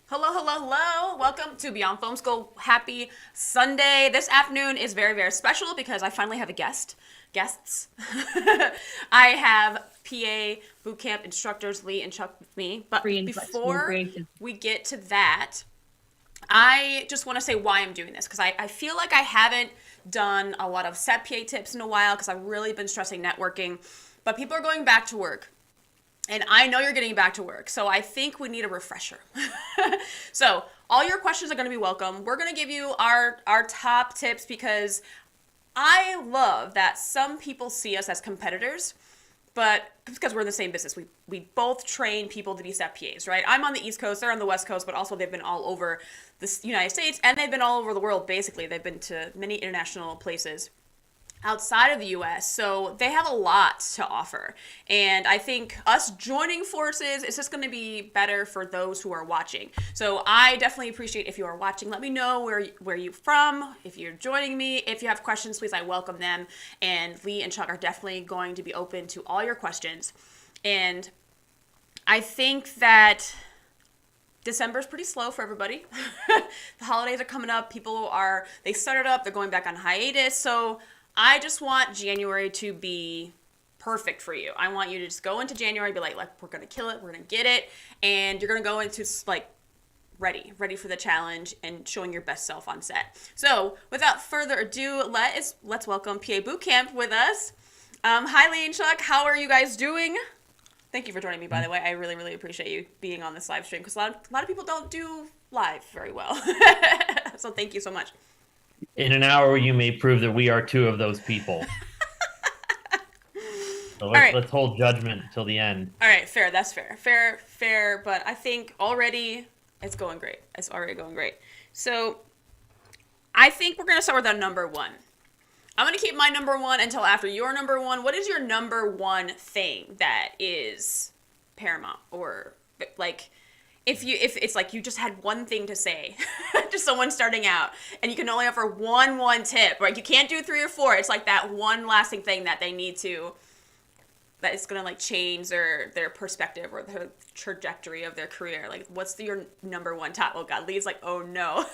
Hello, hello, hello. Welcome to Beyond Film School. Happy Sunday. This afternoon is very, very special because I finally have a guests. I have PA bootcamp instructors Lee and Chuck with me. But Free and flexible before creation. we get to that, I just want to say why I'm doing this because I feel like I haven't done a lot of set PA tips in a while because I've really been stressing networking. But people are going back to work. And I know you're getting back to work, so I think we need a refresher. So all your questions are going to be welcome. We're going to give you our top tips because I love that some people see us as competitors, but because we're in the same business, we both train people to be set PAs, right? I'm on the East Coast, they're on the West Coast, but also they've been all over the United States and they've been all over the world. Basically, they've been to many international places outside of the US. So they have a lot to offer. And I think us joining forces is just going to be better for those who are watching. So I definitely appreciate if you are watching. Let me know where you're from, if you're joining me. If you have questions, please, I welcome them. And Lee and Chuck are definitely going to be open to all your questions. And I think that December is pretty slow for everybody. The holidays are coming up. They started up, they're going back on hiatus. So I just want January to be perfect for you. I want you to just go into January, be like we're going to kill it, we're going to get it, and you're going to go into like ready for the challenge and showing your best self on set. So without further ado, let's welcome PA Bootcamp with us. Hi, Lee and Chuck. How are you guys doing? Thank you for joining me, by the way. I really, really appreciate you being on this live stream because a lot of people don't do live very well. So thank you so much. In an hour, you may prove that we are two of those people. So All right. let's hold judgment until the end. All right, fair. That's fair. Fair. But I think already it's going great. It's already going great. So I think we're going to start with our number one. I'm going to keep my number one until after your number one. What is your number one thing that is paramount? Or like if it's like you just had one thing to say to someone starting out and you can only offer one tip, right? You can't do three or four. It's like that one lasting thing that they need to, that is going to like change their perspective or the trajectory of their career. Like what's your number one top? Oh God, Lee's like, oh no.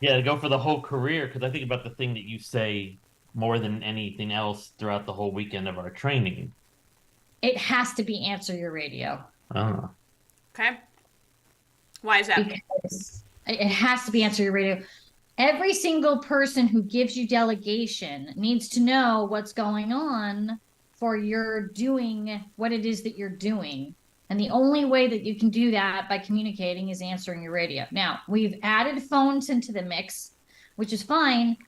Yeah, go for the whole career because I think about the thing that you say more than anything else throughout the whole weekend of our training. It has to be answer your radio. Oh. Okay. Why is that? Because it has to be answer your radio. Every single person who gives you delegation needs to know what's going on for your doing what it is that you're doing. And the only way that you can do that by communicating is answering your radio. Now, we've added phones into the mix, which is fine,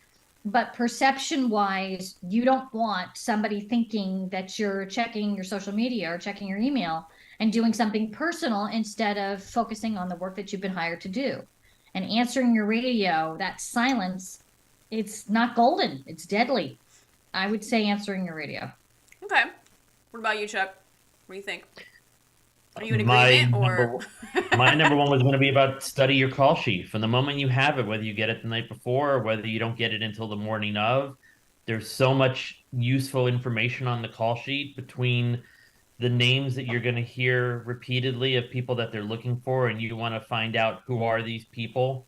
but perception wise, you don't want somebody thinking that you're checking your social media or checking your email and doing something personal instead of focusing on the work that you've been hired to do. And answering your radio, that silence, it's not golden, it's deadly. I would say answering your radio. Okay. What about you, Chuck? What do you think? Are you in My agreement number, or? my number one was going to be about study your call sheet. From the moment you have it, whether you get it the night before or whether you don't get it until the morning of, there's so much useful information on the call sheet between the names that you're going to hear repeatedly of people that they're looking for, and you want to find out who are these people.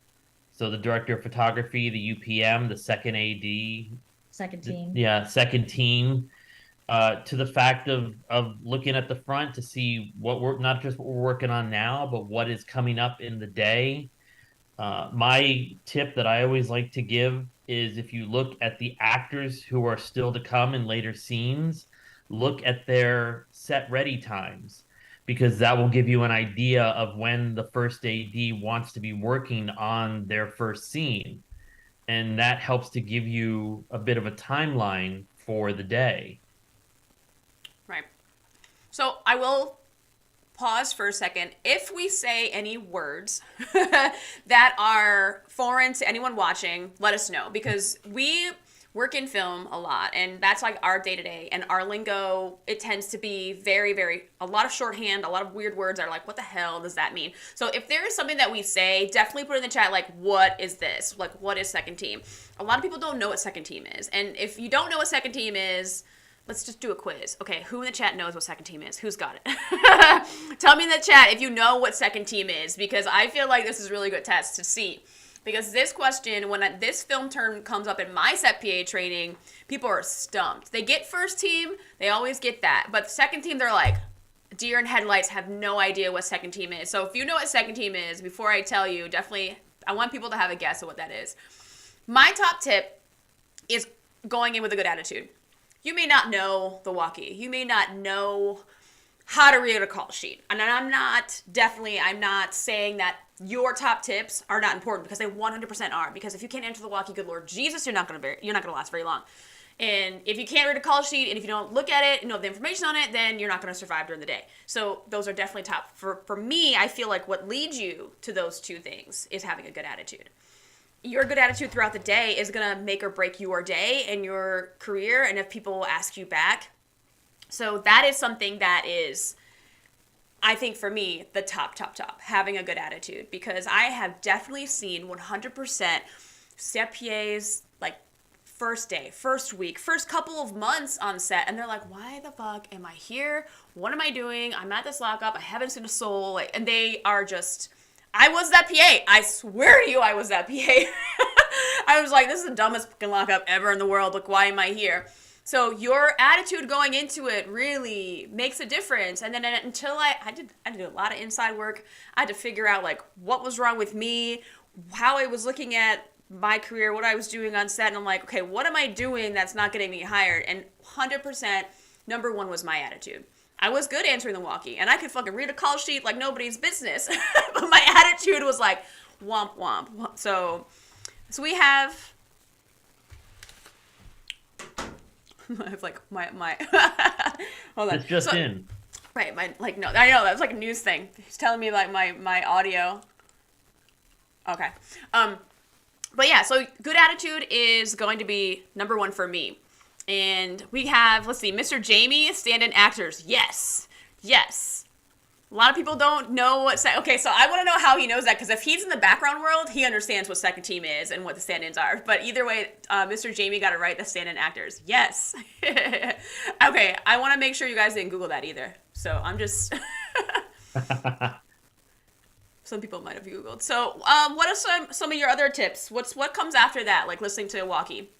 So the director of photography, the UPM, the second AD, Second team. second team, to the fact of looking at the front to see what we're not just what we're working on now, but what is coming up in the day. My tip that I always like to give is if you look at the actors who are still to come in later scenes, look at their set ready times because that will give you an idea of when the first AD wants to be working on their first scene. And that helps to give you a bit of a timeline for the day. Right. So I will pause for a second. If we say any words that are foreign to anyone watching, let us know because we work in film a lot and that's like our day to day and our lingo, it tends to be very, very, a lot of shorthand, a lot of weird words are like, what the hell does that mean? So if there is something that we say, definitely put in the chat, like, what is this? Like, what is second team? A lot of people don't know what second team is. And if you don't know what second team is, let's just do a quiz. Okay, who in the chat knows what second team is? Who's got it? Tell me in the chat if you know what second team is, because I feel like this is a really good test to see. Because this question, when this film term comes up in my Set PA training, people are stumped. They get first team, they always get that. But second team, they're like, deer in headlights, have no idea what second team is. So if you know what second team is, before I tell you, definitely, I want people to have a guess of what that is. My top tip is going in with a good attitude. You may not know the walkie. You may not know how to read a call sheet. And I'm not saying that your top tips are not important, because they 100% are. Because if you can't answer the walkie, good Lord Jesus, you're not going to last very long. And if you can't read a call sheet, and if you don't look at it and know the information on it, then you're not going to survive during the day. So those are definitely top. For me, I feel like what leads you to those two things is having a good attitude. Your good attitude throughout the day is going to make or break your day and your career, and if people will ask you back. So that is something that is, I think for me, the top, having a good attitude, because I have definitely seen 100% Set PAs, like, first day, first week, first couple of months on set, and they're like, why the fuck am I here? What am I doing? I'm at this lockup. I haven't seen a soul. Like, and they are just, I was that PA. I swear to you, I was that PA. I was like, this is the dumbest fucking lockup ever in the world. Like, why am I here? So your attitude going into it really makes a difference. And then until I had to do a lot of inside work. I had to figure out, like, what was wrong with me, how I was looking at my career, what I was doing on set. And I'm like, okay, what am I doing that's not getting me hired? And 100%, number one was my attitude. I was good answering the walkie, and I could fucking read a call sheet like nobody's business. But my attitude was like, womp womp. So we have, I have like my hold on. It's just in. Right, no, I know, that was like a news thing. He's telling me like my audio. Okay. But yeah, so good attitude is going to be number one for me. And we have, let's see, Mr. Jamie, Standin Actors. Yes. A lot of people don't know what okay, so I want to know how he knows that, because if he's in the background world, he understands what second team is and what the stand-ins are. But either way, Mr. Jamie got it right, the Standin Actors. Yes. Okay, I want to make sure you guys didn't Google that either. So I'm just... Some people might have Googled. So what are some of your other tips? What comes after that, like listening to a walkie?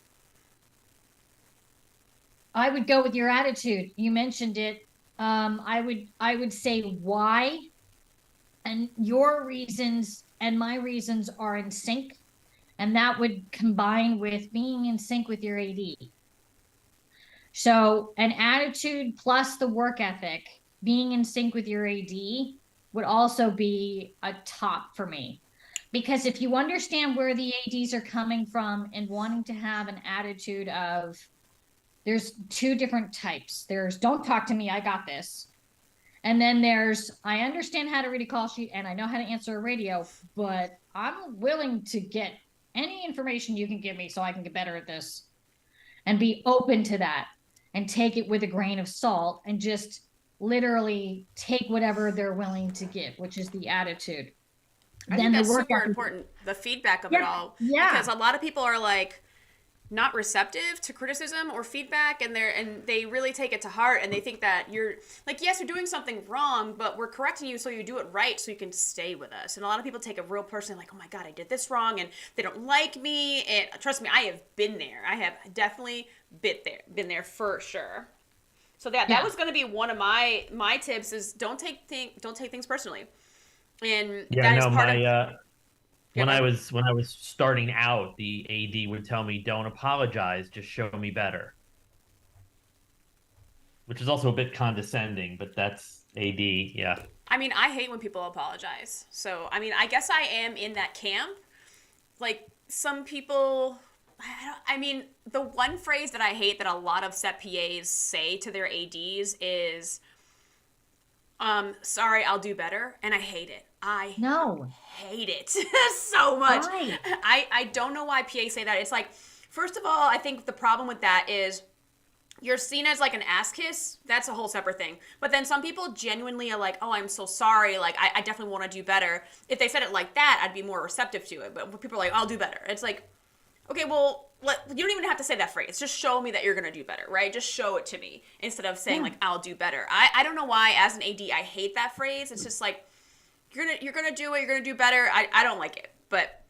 I would go with your attitude. You mentioned it. I would say why, and your reasons and my reasons are in sync, and that would combine with being in sync with your AD. So an attitude plus the work ethic, being in sync with your AD, would also be a top for me. Because if you understand where the ADs are coming from and wanting to have an attitude of, there's two different types. There's, don't talk to me, I got this. And then there's, I understand how to read a call sheet and I know how to answer a radio, but I'm willing to get any information you can give me so I can get better at this. And be open to that and take it with a grain of salt and just literally take whatever they're willing to give, which is the attitude. I think that's super important, the feedback of it all. Yeah. Because a lot of people are like, not receptive to criticism or feedback, and they really take it to heart, and they think that you're like, yes, you're doing something wrong, but we're correcting you so you do it right so you can stay with us. And a lot of people take it real personally, like, oh my God, I did this wrong and they don't like me. And trust me, I have been there. I have definitely been there for sure. So that was going to be one of my tips, is don't take things personally. And that is part of when I was starting out, the AD would tell me, don't apologize, just show me better. Which is also a bit condescending, but that's AD, yeah. I mean, I hate when people apologize. So, I mean, I guess I am in that camp. Like, some people, I mean, the one phrase that I hate that a lot of set PAs say to their ADs is, sorry, I'll do better. And I hate it. I hate it so much. Why? I don't know why PAs say that. It's like, first of all, I think the problem with that is you're seen as like an ass kiss. That's a whole separate thing. But then some people genuinely are like, oh, I'm so sorry. Like, I definitely want to do better. If they said it like that, I'd be more receptive to it. But people are like, I'll do better. It's like, okay, well, you don't even have to say that phrase. Just show me that you're going to do better, right? Just show it to me instead of saying like, I'll do better. I don't know why as an AD, I hate that phrase. It's just like, you're going to do it. You're going to do better. I don't like it, but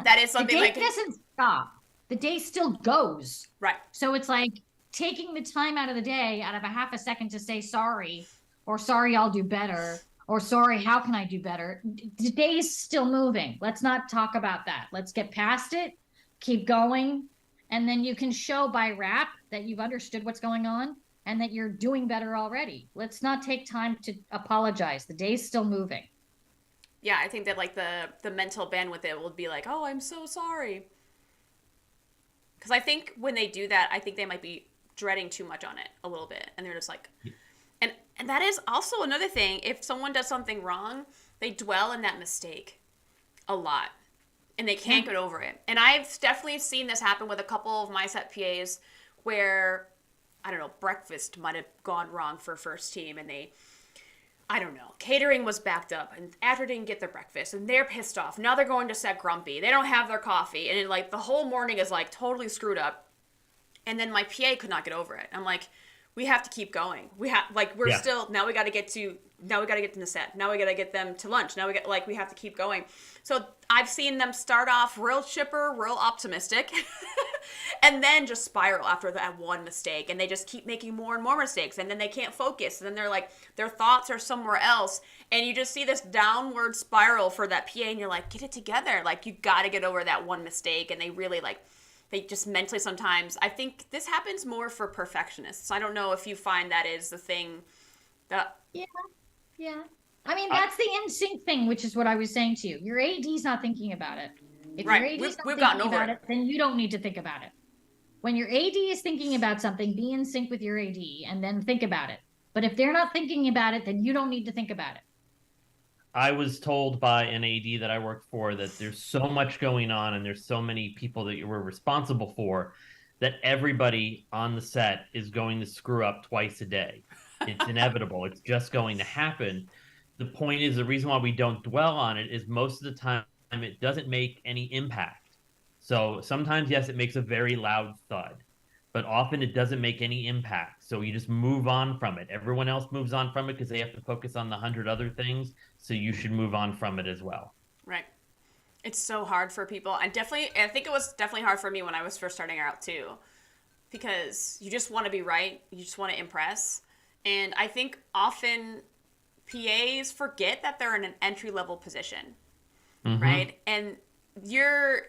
that is something the day doesn't stop. The day still goes. Right. So it's like taking the time out of the day, out of a half a second to say sorry, or sorry, I'll do better, or sorry, how can I do better? The day's still moving. Let's not talk about that. Let's get past it, keep going. And then you can show by rap that you've understood what's going on and that you're doing better already. Let's not take time to apologize. The day's still moving. Yeah, I think that like the mental bandwidth it will be like, oh, I'm so sorry. Because I think when they do that, I think they might be dreading too much on it a little bit. And they're just like, and that is also another thing. If someone does something wrong, they dwell in that mistake a lot. And they can't get over it. And I've definitely seen this happen with a couple of my set PAs where, I don't know, breakfast might have gone wrong for first team and I don't know, catering was backed up and after didn't get their breakfast and they're pissed off. Now they're going to set grumpy. They don't have their coffee and like the whole morning is like totally screwed up. And then my PA could not get over it. I'm like, we have to keep going. We're still, now we got to get them to set. Now we got to get them to lunch. Now we have to keep going. So I've seen them start off real chipper, real optimistic, and then just spiral after that one mistake. And they just keep making more and more mistakes. And then they can't focus. And then they're like, their thoughts are somewhere else. And you just see this downward spiral for that PA. And you're like, get it together. Like, you got to get over that one mistake. And they really they just mentally sometimes, I think this happens more for perfectionists. I don't know if you find that is the thing that. Yeah. I mean, that's the in sync thing, which is what I was saying to you. Your AD's not thinking about it. If your AD's not thinking about it, then you don't need to think about it. When your AD is thinking about something, be in sync with your AD and then think about it. But if they're not thinking about it, then you don't need to think about it. I was told by an AD that I worked for that there's so much going on and there's so many people that you were responsible for that everybody on the set is going to screw up twice a day. It's inevitable. It's just going to happen. The point is, the reason why we don't dwell on it is most of the time it doesn't make any impact. So sometimes, yes, it makes a very loud thud, but often it doesn't make any impact. So you just move on from it. Everyone else moves on from it because they have to focus on the 100 other things. So you should move on from it as well. Right. It's so hard for people. I think it was definitely hard for me when I was first starting out too, because you just want to be right. You just want to impress. And I think often PAs forget that they're in an entry-level position, right? And you're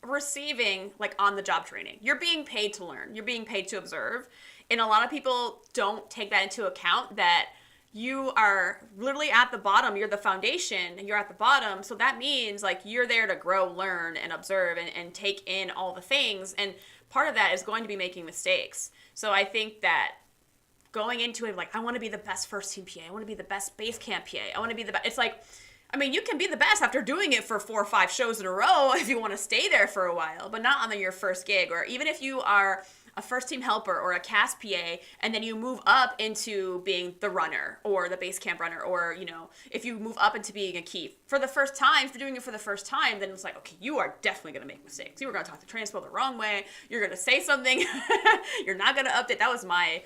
receiving like on-the-job training. You're being paid to learn. You're being paid to observe. And a lot of people don't take that into account, that you are literally at the bottom. You're the foundation and you're at the bottom. So that means like you're there to grow, learn, and observe and take in all the things. And part of that is going to be making mistakes. So I think that going into it like, I want to be the best first team PA. I want to be the best base camp PA. I want to be the best. It's like, I mean, you can be the best after doing it for 4 or 5 shows in a row if you want to stay there for a while, but not on your first gig. Or even if you are a first team helper or a cast PA, and then you move up into being the runner or the base camp runner, or, you know, if you move up into being a key for the first time, if you're doing it for the first time, then it's like, okay, you are definitely going to make mistakes. You were going to talk to Transpo the wrong way. You're going to say something. You're not going to update. That was my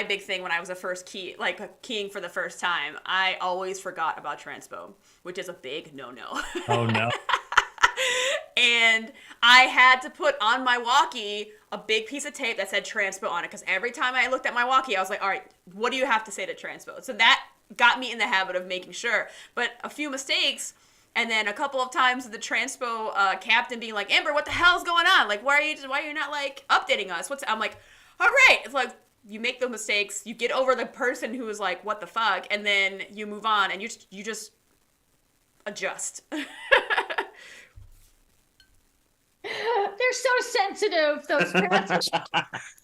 big thing when I was keying for the first time. I always forgot about Transpo, which is a big no-no. Oh, no. And I had to put on my walkie a big piece of tape that said Transpo on it, because every time I looked at my walkie, I was like, all right, what do you have to say to Transpo? So that got me in the habit of making sure. But a few mistakes, and then a couple of times the Transpo captain being like, Amber, what the hell's going on? Like, why are you not like updating us? I'm like, all right. It's like, you make the mistakes, you get over the person who is like, what the fuck, and then you move on and you just adjust. They're so sensitive, those parents.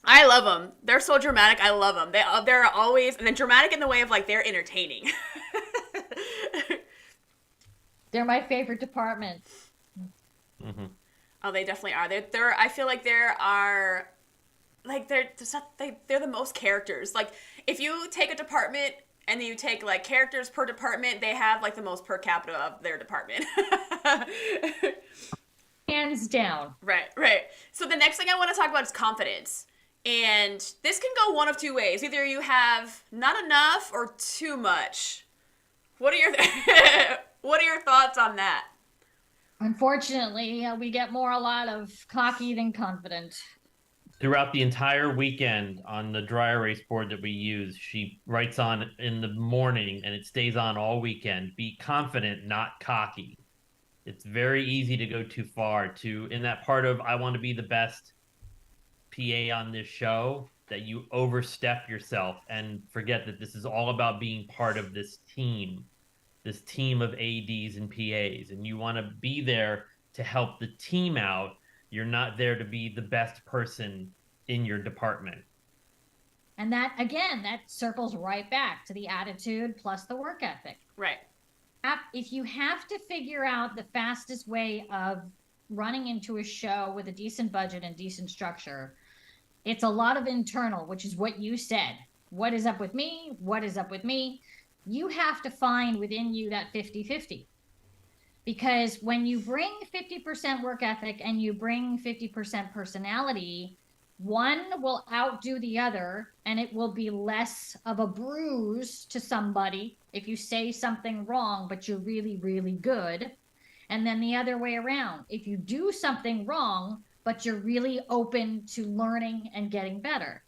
I love them. They're so dramatic. I love them. They're always, and then dramatic in the way of like they're entertaining. They're my favorite department. Mm-hmm. Oh, they definitely are. They're. I feel like there are, like they're the most characters. Like if you take a department and then you take like characters per department, they have like the most per capita of their department. hands down. Right. So the next thing I want to talk about is confidence. And this can go one of two ways. Either you have not enough or too much. What are your what are your thoughts on that? Unfortunately, we get more a lot of cocky than confident. Throughout the entire weekend on the dry erase board that we use, she writes on in the morning and it stays on all weekend. Be confident, not cocky. It's very easy to go too far in that part of I want to be the best PA on this show, that you overstep yourself and forget that this is all about being part of this team of ADs and PAs, and you want to be there to help the team out. You're not there to be the best person in your department. And that, again, that circles right back to the attitude plus the work ethic. Right. If you have to figure out the fastest way of running into a show with a decent budget and decent structure, it's a lot of internal, which is what you said. What is up with me? What is up with me? You have to find within you that 50-50. Because when you bring 50% work ethic and you bring 50% personality, one will outdo the other, and it will be less of a bruise to somebody if you say something wrong, but you're really, really good. And then the other way around, if you do something wrong, but you're really open to learning and getting better,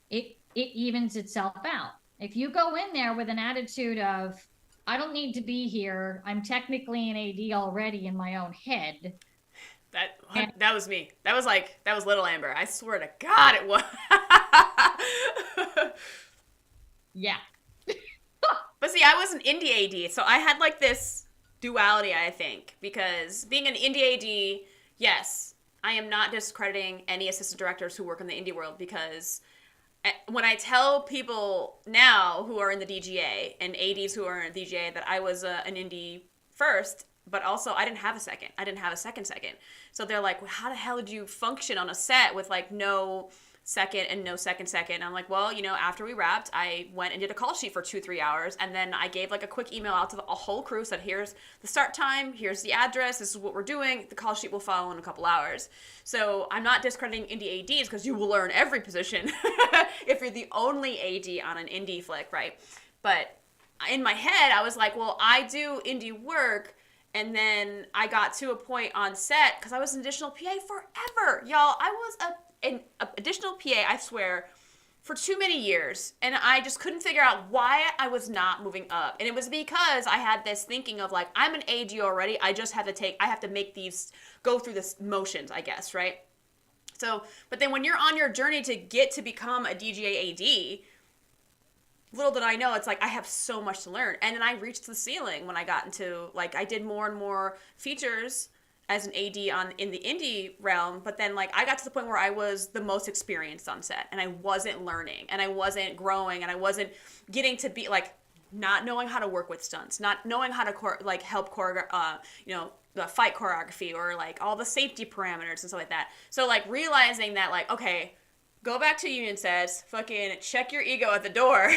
it evens itself out. If you go in there with an attitude of, I don't need to be here, I'm technically an AD already in my own head. That was me. That was little Amber. I swear to God it was. Yeah. But see, I was an indie AD, so I had like this duality, I think, because being an indie AD, yes, I am not discrediting any assistant directors who work in the indie world, because when I tell people now who are in the DGA and ADs who are in the DGA that I was an indie first, but also I didn't have a second. I didn't have a second. So they're like, well, how the hell did you function on a set with like no second and no second? And I'm like, well, after we wrapped, I went and did a call sheet for 2-3 hours, and then I gave like a quick email out to the whole crew, said, here's the start time, here's the address, this is what we're doing, the call sheet will follow in a couple hours. So I'm not discrediting indie ADs, because you will learn every position if you're the only AD on an indie flick, right? But in my head, I was like, well, I do indie work. And then I got to a point on set, because I was an additional PA forever. Y'all, I was an additional PA, I swear, for too many years. And I just couldn't figure out why I was not moving up. And it was because I had this thinking of like, I'm an AD already. I have to make these, go through this motions, I guess, right? So, but then when you're on your journey to get to become a DGA AD, little did I know, it's like I have so much to learn. And then I reached the ceiling when I got into, like, I did more and more features as an AD in the indie realm, but then like I got to the point where I was the most experienced on set, and I wasn't learning, and I wasn't growing, and I wasn't getting to be like, not knowing how to work with stunts, not knowing how to help the fight choreography, or like all the safety parameters and stuff like that. So like realizing that, like, okay, go back to union sets, fucking check your ego at the door,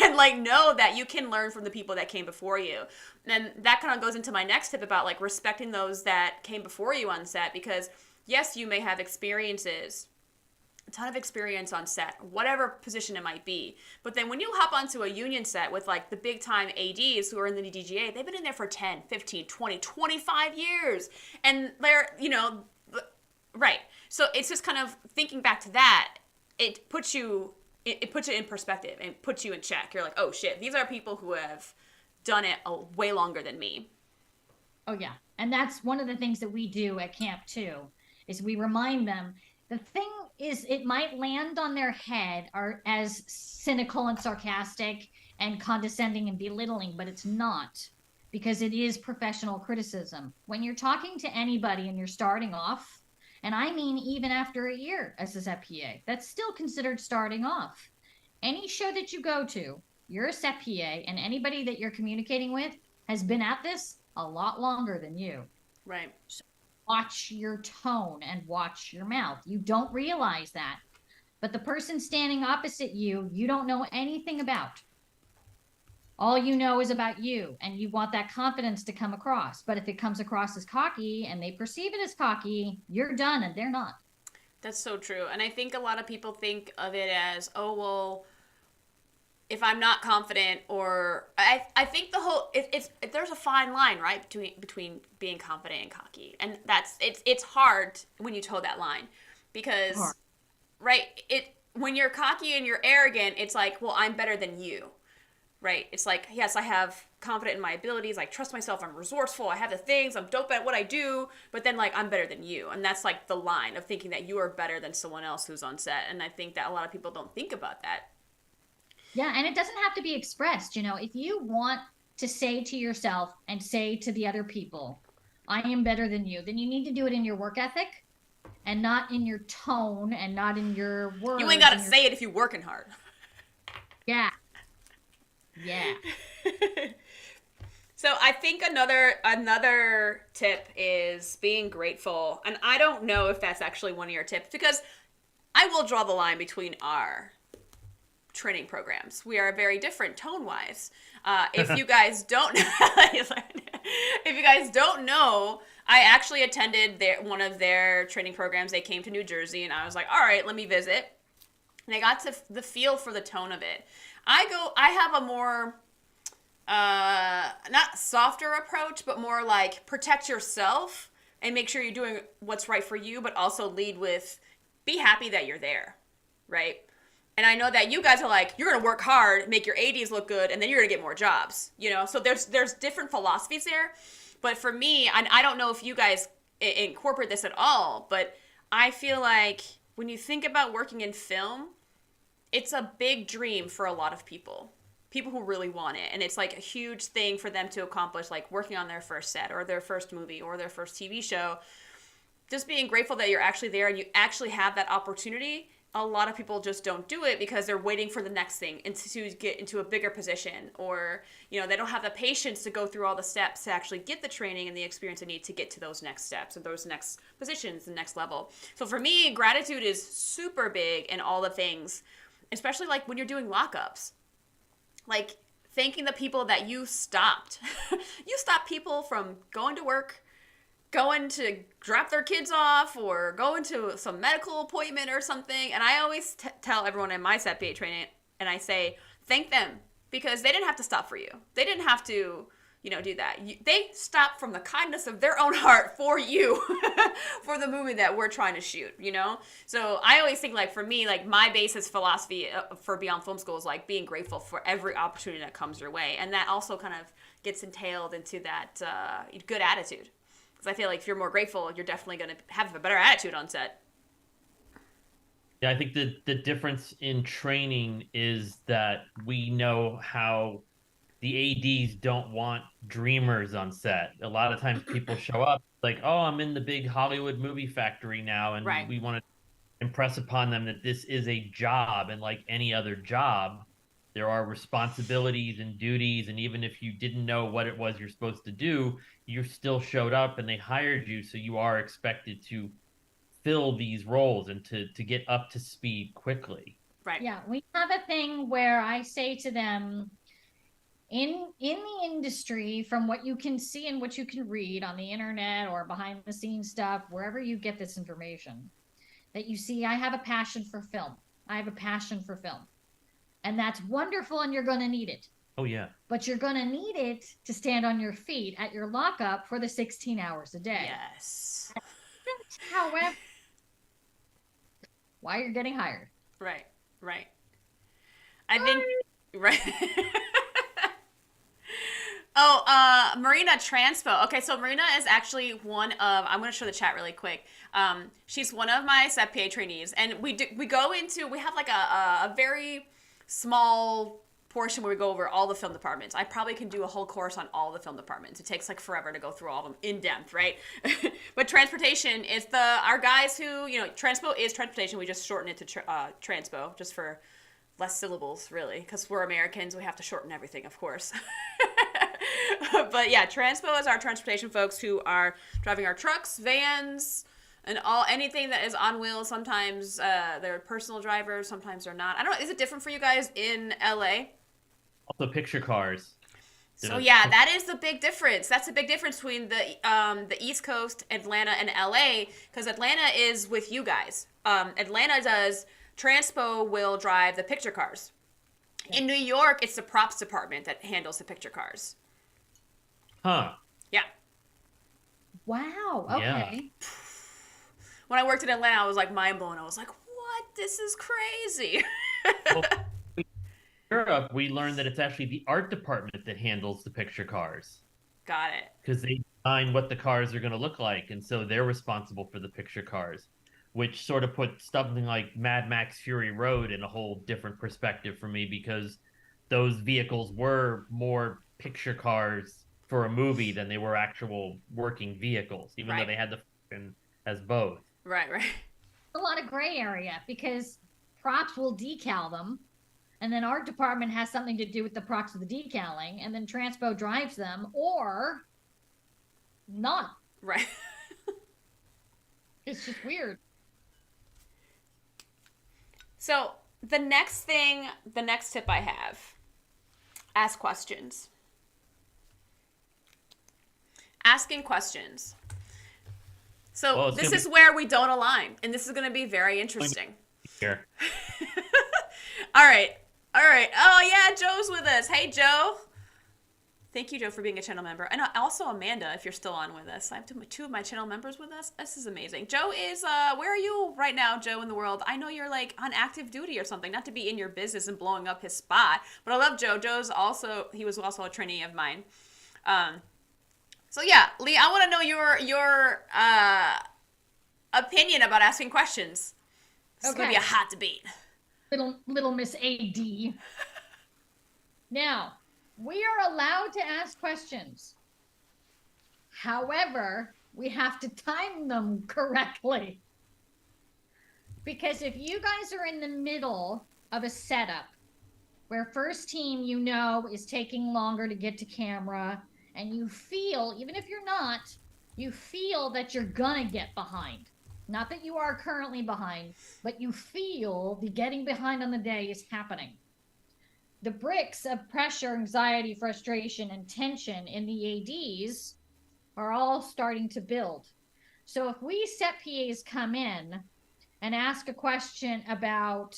and like know that you can learn from the people that came before you. And that kind of goes into my next tip about like respecting those that came before you on set, because yes, you may have experiences, a ton of experience on set, whatever position it might be. But then when you hop onto a union set with like the big time ADs who are in the DGA, they've been in there for 10, 15, 20, 25 years. And they're, right. So it's just kind of thinking back to that, it puts it in perspective and puts you in check. You're like, oh shit, these are people who have done it way longer than me. Oh yeah. And that's one of the things that we do at camp too, is we remind them. The thing is, it might land on their head or as cynical and sarcastic and condescending and belittling, but it's not, because it is professional criticism. When you're talking to anybody and you're starting off, and I mean even after a year as a set PA, that's still considered starting off. Any show that you go to, you're a set PA, and anybody that you're communicating with has been at this a lot longer than you. Right. So watch your tone and watch your mouth. You don't realize that. But the person standing opposite you, you don't know anything about. All you know is about you, and you want that confidence to come across. But if it comes across as cocky and they perceive it as cocky, you're done and they're not. That's so true. And I think a lot of people think of it as, oh, well, if I'm not confident, or I think the whole there's a fine line, right, between being confident and cocky, and it's hard when you toe that line, because right, it when you're cocky and you're arrogant, it's like, well, I'm better than you, right? It's like, yes, I have confident in my abilities, I trust myself, I'm resourceful, I have the things, I'm dope at what I do, but then like I'm better than you, and that's like the line of thinking that you are better than someone else who's on set, and I think that a lot of people don't think about that. Yeah, and it doesn't have to be expressed. If you want to say to yourself and say to the other people, I am better than you, then you need to do it in your work ethic and not in your tone and not in your words. You ain't got to say it if you're working hard. Yeah. Yeah. So I think another tip is being grateful. And I don't know if that's actually one of your tips, because I will draw the line between our training programs. We are very different tone-wise. If you guys don't know, I actually attended one of their training programs. They came to New Jersey, and I was like, all right, let me visit. And I got to the feel for the tone of it. I have a more not softer approach, but more like protect yourself and make sure you're doing what's right for you, but also lead with be happy that you're there, right? And I know that you guys are like, you're going to work hard, make your ADs look good, and then you're going to get more jobs, So there's different philosophies there. But for me, I don't know if you guys incorporate this at all, but I feel like when you think about working in film, it's a big dream for a lot of people who really want it. And it's like a huge thing for them to accomplish, like working on their first set or their first movie or their first TV show. Just being grateful that you're actually there and you actually have that opportunity. A lot of people just don't do it because they're waiting for the next thing and to get into a bigger position, or they don't have the patience to go through all the steps to actually get the training and the experience they need to get to those next steps and those next positions, the next level. So for me, gratitude is super big in all the things, especially like when you're doing lockups, like thanking the people that you stopped. You stopped people from going to work, going to drop their kids off, or going to some medical appointment or something. And I always tell everyone in my Set PA training, and I say, thank them, because they didn't have to stop for you. They didn't have to, do that. They stopped from the kindness of their own heart for you, for the movie that we're trying to shoot, So I always think, like, for me, like, my basis philosophy for Beyond Film School is, like, being grateful for every opportunity that comes your way. And that also kind of gets entailed into that good attitude. Because I feel like if you're more grateful, you're definitely going to have a better attitude on set. Yeah, I think the difference in training is that we know how the ADs don't want dreamers on set. A lot of times people show up like, oh, I'm in the big Hollywood movie factory now, and right. We want to impress upon them that this is a job, and like any other job, there are responsibilities and duties, and even if you didn't know what it was you're supposed to do, you still showed up and they hired you, so you are expected to fill these roles and to get up to speed quickly. Right. Yeah, we have a thing where I say to them, in the industry, from what you can see and what you can read on the internet or behind the scenes stuff, wherever you get this information, that you see, I have a passion for film. I have a passion for film. And that's wonderful, and you're going to need it. Oh, yeah. But you're going to need it to stand on your feet at your lockup for the 16 hours a day. Yes. However, why you're getting hired. Right. I think, right. Oh, Marina Transpo. Okay, so Marina is actually one of, I'm going to show the chat really quick. She's one of my Set PA trainees, and we have like a very small portion where we go over all the film departments. I probably can do a whole course on all the film departments. It takes like forever to go through all of them in depth, right? But transportation is our guys who, Transpo is transportation. We just shorten it to Transpo just for less syllables, really, because we're Americans. We have to shorten everything, of course. But yeah, Transpo is our transportation folks who are driving our trucks, vans, and anything that is on wheels. Sometimes they're personal drivers, sometimes they're not. I don't know. Is it different for you guys in LA? Also, picture cars. So yeah, that is the big difference. That's a big difference between the East Coast, Atlanta, and LA, because Atlanta is with you guys. Atlanta does Transpo will drive the picture cars. In New York, it's the props department that handles the picture cars. Huh. Yeah. Wow. Yeah. Okay. When I worked in Atlanta, I was like mind blown. I was like, what? This is crazy. Well, in Europe, we learned that it's actually the art department that handles the picture cars Got it. because they design what the cars are going to look like, and so they're responsible for the picture cars, which sort of put something like Mad Max Fury Road in a whole different perspective for me because those vehicles were more picture cars for a movie than they were actual working vehicles, even though Right. they had the function as both. Right, right. A lot of gray area because props will decal them, and then art department has something to do with the props of the decaling, and then Transpo drives them, or not. Right. It's just weird. So the next tip I have, ask questions. Asking questions. So Well, this is where we don't align, and this is going to be very interesting. Here. All right. Oh yeah, Joe's with us. Hey, Joe. Thank you, Joe, for being a channel member. And also Amanda, if you're still on with us. I have two of my channel members with us. This is amazing. Joe is, where are you right now, Joe, in the world? I know you're like on active duty or something, not to be in your business and blowing up his spot. But I love Joe. He was also a trainee of mine. So yeah, Lee, I want to know your opinion about asking questions. This is going to be a hot debate. Little Miss AD. Now, we are allowed to ask questions. However, we have to time them correctly. Because if you guys are in the middle of a setup where first team is taking longer to get to camera, and you feel, even if you're not, you feel that you're gonna get behind. Not that you are currently behind, but you feel the getting behind on the day is happening. The bricks of pressure, anxiety, frustration, and tension in the ADs are all starting to build. So if we set PAs come in and ask a question about,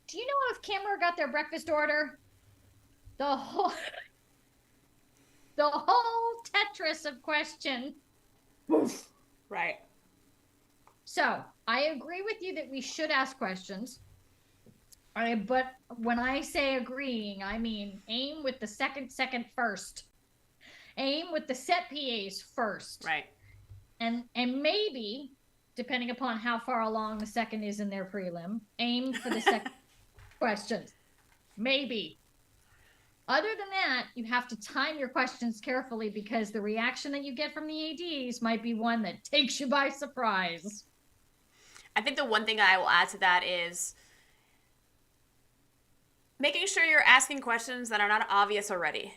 do you know if camera got their breakfast order? The whole Tetris of question. Right. So I agree with you that we should ask questions. But when I say agreeing, I mean aim with the second first. Aim with the set PAs first. Right. And maybe, depending upon how far along the second is in their prelim, aim for the second questions. Maybe. Other than that, you have to time your questions carefully because the reaction that you get from the ADs might be one that takes you by surprise. I think the one thing I will add to that is making sure you're asking questions that are not obvious already.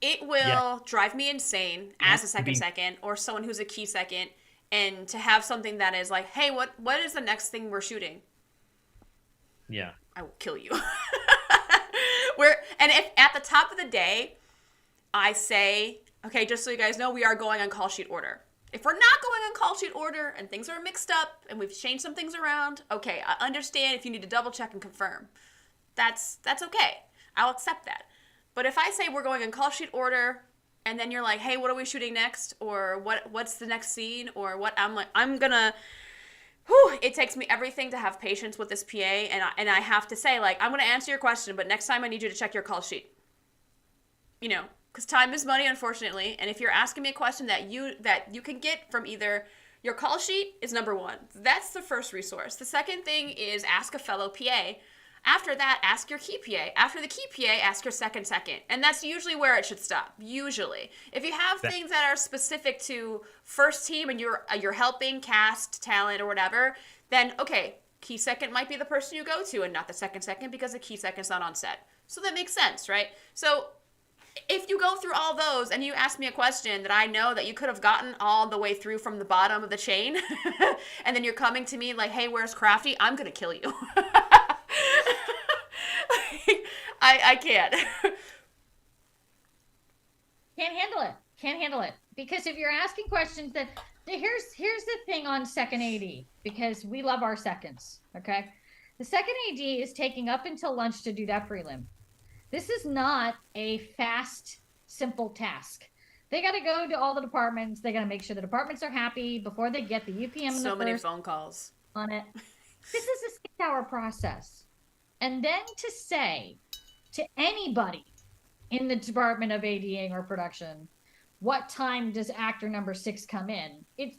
It will drive me insane as a second or someone who's a key second, and to have something that is like, hey, what is the next thing we're shooting? Yeah. I will kill you. And if at the top of the day, I say, okay, just so you guys know, we are going on call sheet order. If we're not going on call sheet order and things are mixed up and we've changed some things around, okay, I understand if you need to double check and confirm. That's okay. I'll accept that. But if I say we're going on call sheet order and then you're like, hey, what are we shooting next? Or what's the next scene? Or what? I'm like, I'm gonna, it takes me everything to have patience with this PA, and I have to say, like, I'm gonna answer your question, but next time I need you to check your call sheet. Because time is money, unfortunately. And if you're asking me a question that you can get from either your call sheet is number one. That's the first resource. The second thing is ask a fellow PA. After that, ask your key PA. After the key PA, ask your second. And that's usually where it should stop, usually. If you have things that are specific to first team and you're helping cast, talent, or whatever, then, okay, key second might be the person you go to and not the second because the key second's not on set. So that makes sense, right? So if you go through all those and you ask me a question that I know that you could have gotten all the way through from the bottom of the chain, and then you're coming to me like, hey, where's Crafty? I'm going to kill you. I can't. Can't handle it. Because if you're asking questions that here's the thing on second AD, because we love our seconds. Okay. The second AD is taking up until lunch to do that prelim. This is not a fast, simple task. They got to go to all the departments. They got to make sure the departments are happy before they get the UPM. So many phone calls on it. This is a 6-hour process. And then to say to anybody in the Department of ADing or production, what time does actor number 6 come in? It's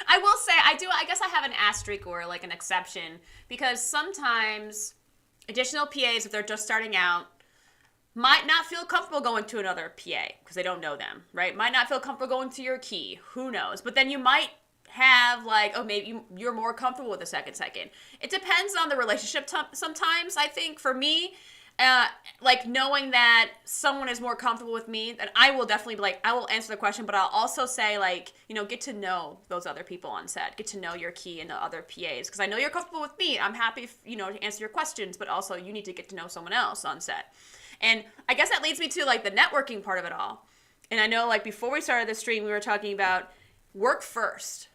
I will say I guess I have an asterisk or like an exception, because sometimes additional PAs, if they're just starting out, might not feel comfortable going to another PA because they don't know them, right? Might not feel comfortable going to your key. Who knows? But then you might have like, oh, maybe you're more comfortable with the second. It depends on the relationship sometimes, I think. For me, like knowing that someone is more comfortable with me, then I will definitely be like, I will answer the question, but I'll also say like, get to know those other people on set, get to know your key and the other PAs, because I know you're comfortable with me. I'm happy, to answer your questions, but also you need to get to know someone else on set. And I guess that leads me to like the networking part of it all. And I know like before we started this stream, we were talking about work first,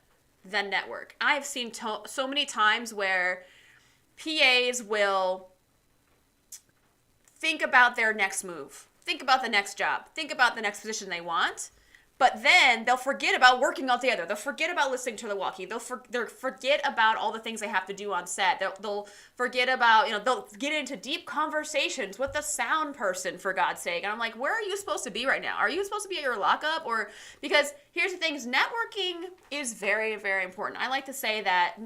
then network. I've seen so many times where PAs will think about their next move, think about the next job, think about the next position they want, but then they'll forget about working all together. They'll forget about listening to the walkie. They'll forget about all the things they have to do on set. They'll forget about, they'll get into deep conversations with the sound person, for God's sake. And I'm like, where are you supposed to be right now? Are you supposed to be at your lockup? Or, because here's the thing, networking is very, very important. I like to say that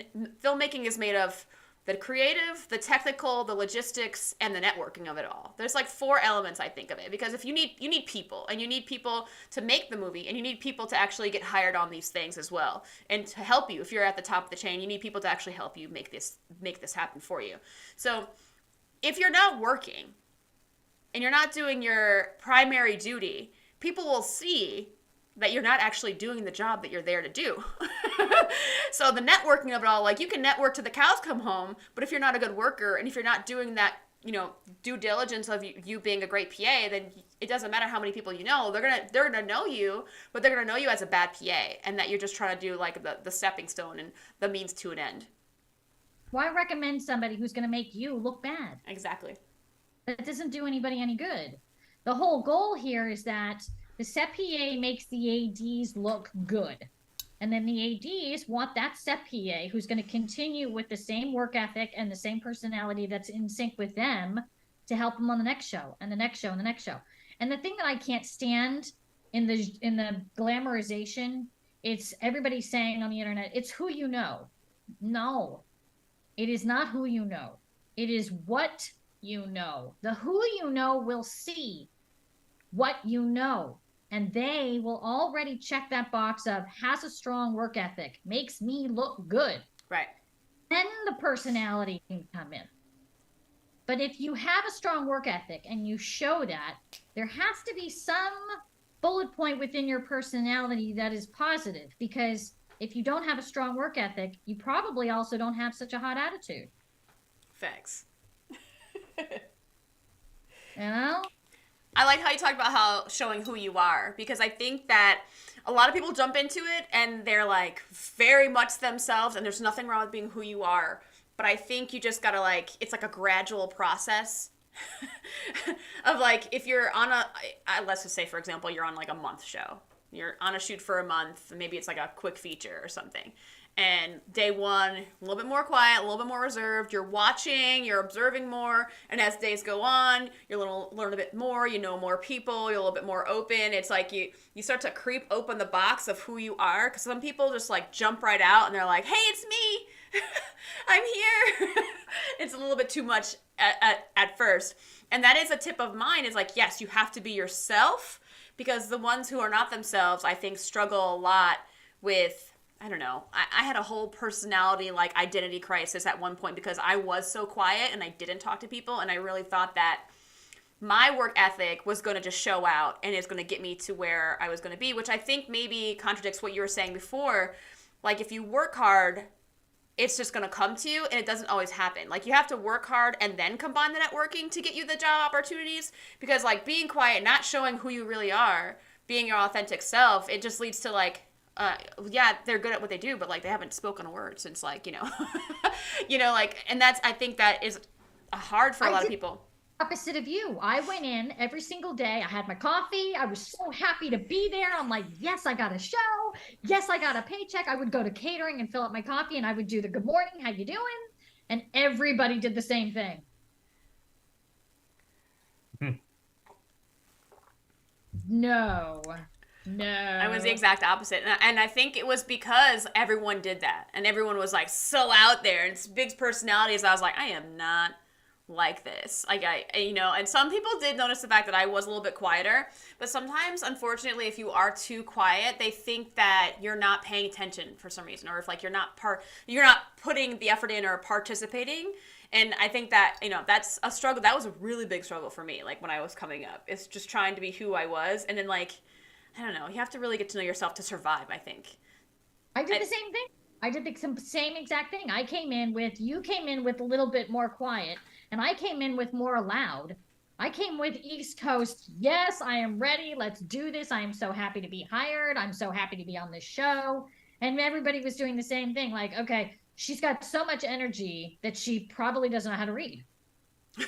filmmaking is made of the creative, the technical, the logistics, and the networking of it all. There's like 4 elements, I think, of it. Because if you need people, and you need people to make the movie, and you need people to actually get hired on these things as well, and to help you. If you're at the top of the chain, you need people to actually help you make this happen for you. So if you're not working, and you're not doing your primary duty, people will see that you're not actually doing the job that you're there to do. So the networking of it all, like you can network to the cows come home, but if you're not a good worker, and if you're not doing that, due diligence of you being a great PA, then it doesn't matter how many people you know. They're gonna know you, but they're gonna know you as a bad PA, and that you're just trying to do like the stepping stone and the means to an end. Why recommend somebody who's gonna make you look bad? Exactly. That doesn't do anybody any good. The whole goal here is that the set PA makes the ADs look good. And then the ADs want that set PA who's going to continue with the same work ethic and the same personality that's in sync with them to help them on the next show and the next show and the next show. And the thing that I can't stand in the glamorization, it's everybody saying on the internet, it's who you know. No, it is not who you know. It is what you know. The who you know will see what you know. And they will already check that box of has a strong work ethic, makes me look good. Right. Then the personality can come in. But if you have a strong work ethic and you show that, there has to be some bullet point within your personality that is positive. Because if you don't have a strong work ethic, you probably also don't have such a hot attitude. Facts. I like how you talked about how showing who you are, because I think that a lot of people jump into it and they're like very much themselves, and there's nothing wrong with being who you are. But I think you just gotta it's like a gradual process of like, if you're on let's just say, for example, you're on like a month show. You're on a shoot for a month, maybe it's like a quick feature or something. And day 1, a little bit more quiet, a little bit more reserved. You're watching, you're observing more. And as days go on, you'll learn a bit more. You know more people. You're a little bit more open. It's like you start to creep open the box of who you are. Because some people just like jump right out and they're like, hey, it's me. I'm here. It's a little bit too much at first. And that is a tip of mine, is like, yes, you have to be yourself. Because the ones who are not themselves, I think, struggle a lot with, I don't know. I had a whole personality, like, identity crisis at one point because I was so quiet and I didn't talk to people, and I really thought that my work ethic was going to just show out and it's going to get me to where I was going to be, which I think maybe contradicts what you were saying before. Like, if you work hard, it's just going to come to you, and it doesn't always happen. Like, you have to work hard and then combine the networking to get you the job opportunities, because like being quiet, not showing who you really are, being your authentic self, it just leads to like, yeah, they're good at what they do, but like they haven't spoken a word since like, like, and that's, I think that is hard for a lot of people. Opposite of you. I went in every single day. I had my coffee. I was so happy to be there. I'm like, yes, I got a show. Yes, I got a paycheck. I would go to catering and fill up my coffee, and I would do the good morning, how you doing? And everybody did the same thing. No. I was the exact opposite. And I think it was because everyone did that. And everyone was like so out there and big personalities. I was like, I am not like this. Like, and some people did notice the fact that I was a little bit quieter. But sometimes, unfortunately, if you are too quiet, they think that you're not paying attention for some reason. Or if like you're not putting the effort in or participating. And I think that, that's a struggle. That was a really big struggle for me, like when I was coming up. It's just trying to be who I was. And then like, I don't know, you have to really get to know yourself to survive, I think. I did the same thing. I did the same exact thing. You came in with a little bit more quiet, and I came in with more loud. I came with East Coast. Yes, I am ready. Let's do this. I am so happy to be hired. I'm so happy to be on this show. And everybody was doing the same thing. Like, okay, she's got so much energy that she probably doesn't know how to read. She's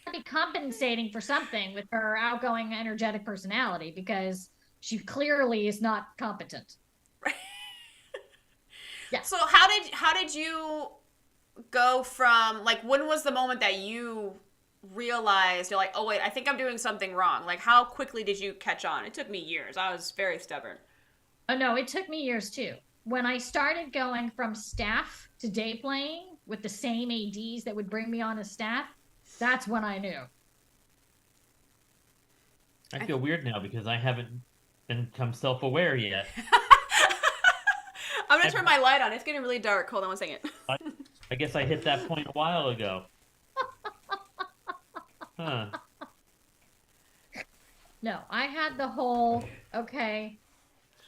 gonna be compensating for something with her outgoing, energetic personality, because she clearly is not competent. Right. Yeah. So how did you go from, like, when was the moment that you realized you're like, oh wait, I think I'm doing something wrong? Like, how quickly did you catch on? It took me years. I was very stubborn. Oh no, it took me years too. When I started going from staff to day playing with the same ADs that would bring me on as staff, that's when I knew. I feel weird now because I haven't become self-aware yet. I'm going to turn my light on. It's getting really dark. Hold on one second. I guess I hit that point a while ago. Huh. No, I had the whole, okay.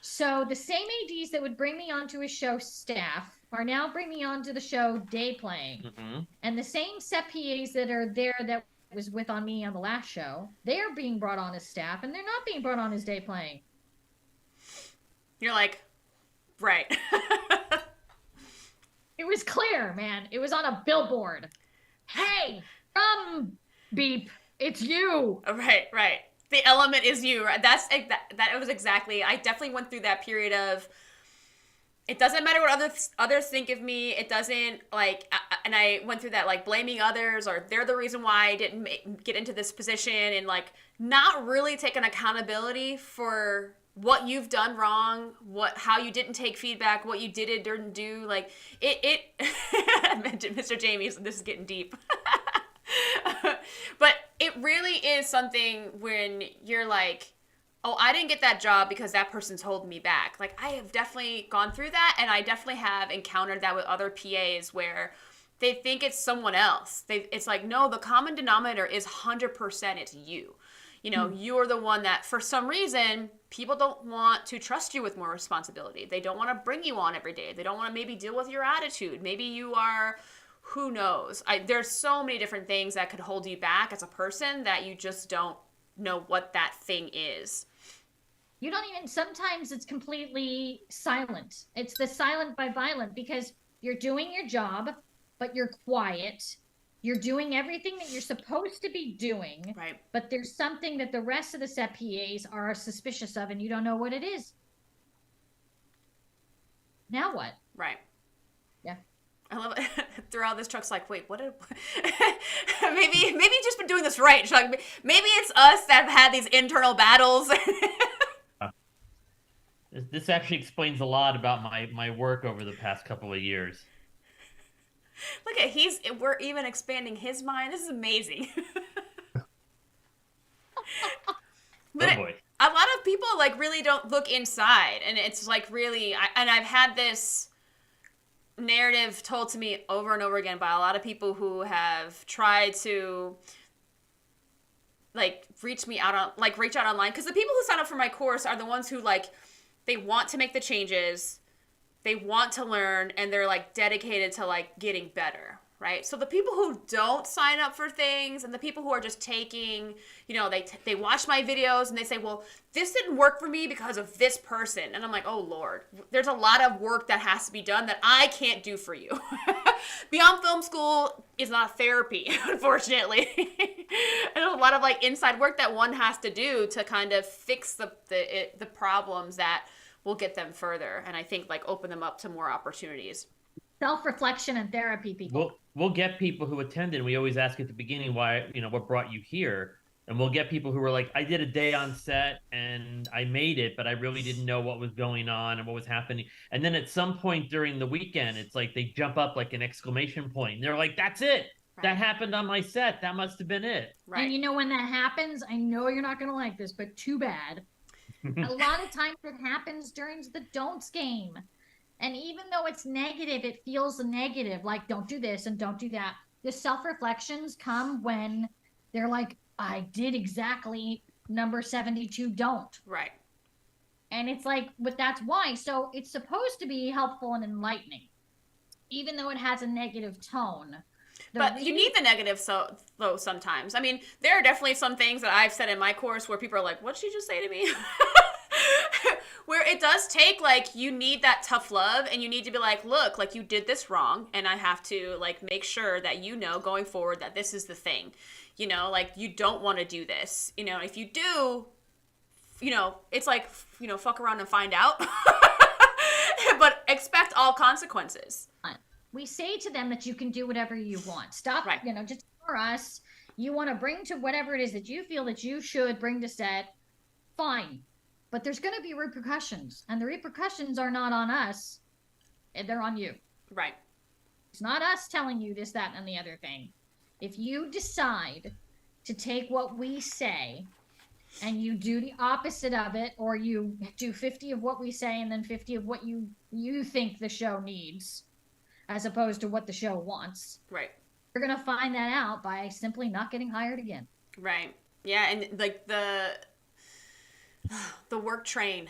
So the same ADs that would bring me onto a show staff are now bringing me onto the show day playing. Mm-hmm. And the same set PAs that are there that was with on me on the last show, they're being brought on as staff, and they're not being brought on as day playing. You're like, right. It was clear, man. It was on a billboard. Hey, beep, it's you. Right. The element is you, right? That was exactly, I definitely went through that period of, it doesn't matter what others think of me. It doesn't, like, and I went through that, like, blaming others, or they're the reason why I didn't get into this position, and like not really taking accountability for what you've done wrong, how you didn't take feedback, what you didn't do. Like Mr. Jamie, this is getting deep. But it really is something when you're like, oh, I didn't get that job because that person's holding me back. Like, I have definitely gone through that, and I definitely have encountered that with other PAs where they think it's someone else. It's like, no, the common denominator is 100% it's you. You're the one that, for some reason, people don't want to trust you with more responsibility. They don't want to bring you on every day. They don't want to maybe deal with your attitude. Maybe you are, who knows? There's so many different things that could hold you back as a person that you just don't know what that thing is. You don't even, sometimes it's completely silent. It's the silent by violent, because you're doing your job, but you're quiet. You're doing everything that you're supposed to be doing. Right. But there's something that the rest of the set PAs are suspicious of, and you don't know what it is. Now what? Right. Yeah. I love it. Throughout this, Chuck's like, wait, what? Maybe just been doing this right, Chuck. Maybe it's us that have had these internal battles. This actually explains a lot about my work over the past couple of years. Look at, we're even expanding his mind. This is amazing. But oh boy. A lot of people like really don't look inside, and it's like really, and I've had this narrative told to me over and over again by a lot of people who have tried to like reach out online, because the people who sign up for my course are the ones who like, they want to make the changes, they want to learn, and they're like dedicated to like getting better, right? So the people who don't sign up for things, and the people who are just taking, you know, they watch my videos and they say, well, this didn't work for me because of this person. And I'm like, oh Lord, there's a lot of work that has to be done that I can't do for you. Beyond Film School is not therapy, unfortunately. There's a lot of like inside work that one has to do to kind of fix the problems that will get them further, and I think like open them up to more opportunities. Self-reflection and therapy, people. We'll get people who attended. We always ask at the beginning why, you know, what brought you here, and we'll get people who were like, I did a day on set and I made it, but I really didn't know what was going on and what was happening. And then at some point during the weekend, it's like they jump up like an exclamation point. And they're like, that's it. Right. That happened on my set. That must have been it. Right. And you know, when that happens, I know you're not going to like this, but too bad. A lot of times it happens during the don'ts game. And even though it's negative, it feels negative. Like, don't do this and don't do that. The self-reflections come when they're like, I did exactly number 72, don't. Right. And it's like, but that's why. So it's supposed to be helpful and enlightening, even though it has a negative tone. But you need the negative, though, sometimes. I mean, there are definitely some things that I've said in my course where people are like, what'd she just say to me? Where it does take, like, you need that tough love, and you need to be like, look, like, you did this wrong, and I have to, like, make sure that you know going forward that this is the thing. You know, like, you don't want to do this. You know, if you do, you know, it's like, you know, fuck around and find out. But expect all consequences. We say to them that you can do whatever you want. Stop, right. You know, just for us, you want to bring to whatever it is that you feel that you should bring to set, fine. But there's going to be repercussions, and the repercussions are not on us, they're on you. Right. It's not us telling you this, that, and the other thing. If you decide to take what we say and you do the opposite of it, or you do 50 of what we say and then 50 of what you think the show needs, as opposed to what the show wants. Right. You're going to find that out by simply not getting hired again. Right. Yeah, and like the work train,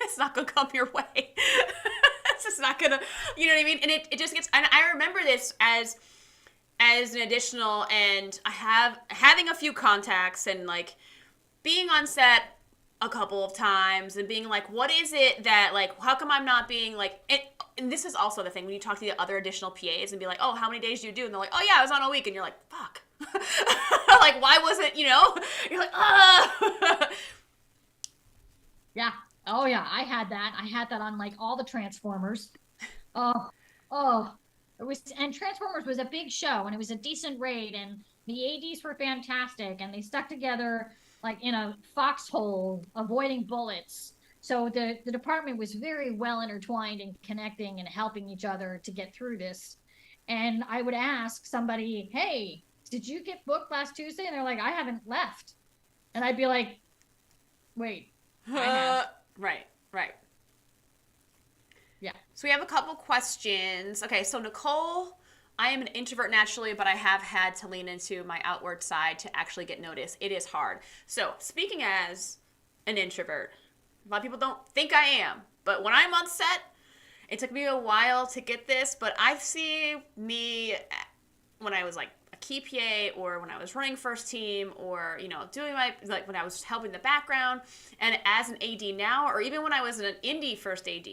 it's not going to come your way. It's just not going to, you know what I mean? And it just gets, and I remember this as an additional, and having a few contacts and like being on set a couple of times and being like, what is it that, like, how come I'm not being like, and this is also the thing when you talk to the other additional PAs and be like, oh, how many days do you do? And they're like, oh yeah, I was on a week. And you're like, fuck. Like, why wasn't, you know? You're like, Yeah. Oh yeah, I had that on like all the Transformers. Oh. It was, and Transformers was a big show, and it was a decent raid, and the ADs were fantastic, and they stuck together like in a foxhole, avoiding bullets. So the department was very well intertwined and connecting and helping each other to get through this. And I would ask somebody, hey, did you get booked last Tuesday? And they're like, I haven't left. And I'd be like, wait, I have. Right. Yeah. So we have a couple questions. Okay, so Nicole, I am an introvert naturally, but I have had to lean into my outward side to actually get noticed. It is hard. So speaking as an introvert, a lot of people don't think I am, but when I'm on set, it took me a while to get this, but I see me when I was like a key PA, or when I was running first team, or, you know, doing my, like when I was helping the background, and as an AD now, or even when I was an indie first AD,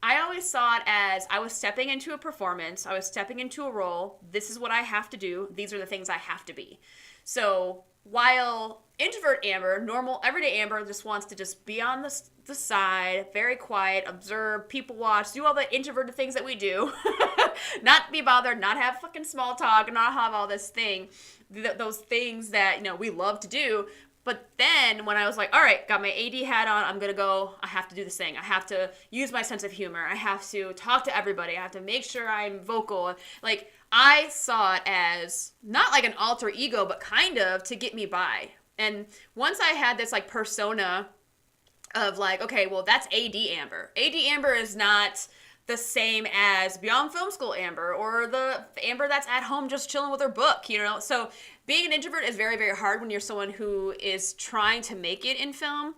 I always saw it as I was stepping into a performance, I was stepping into a role, this is what I have to do, these are the things I have to be. So while introvert Amber, normal everyday Amber, just wants to just be on the side, very quiet, observe, people watch, do all the introverted things that we do, not be bothered, not have fucking small talk, not have all this thing, those things that, you know, we love to do. But then when I was like, all right, got my AD hat on, I'm going to go, I have to do this thing. I have to use my sense of humor. I have to talk to everybody. I have to make sure I'm vocal. Like, I saw it as not like an alter ego, but kind of to get me by. And once I had this like persona of like, okay, well, that's AD Amber. AD Amber is not the same as Beyond Film School Amber, or the Amber that's at home just chilling with her book, you know? So being an introvert is very, very hard when you're someone who is trying to make it in film.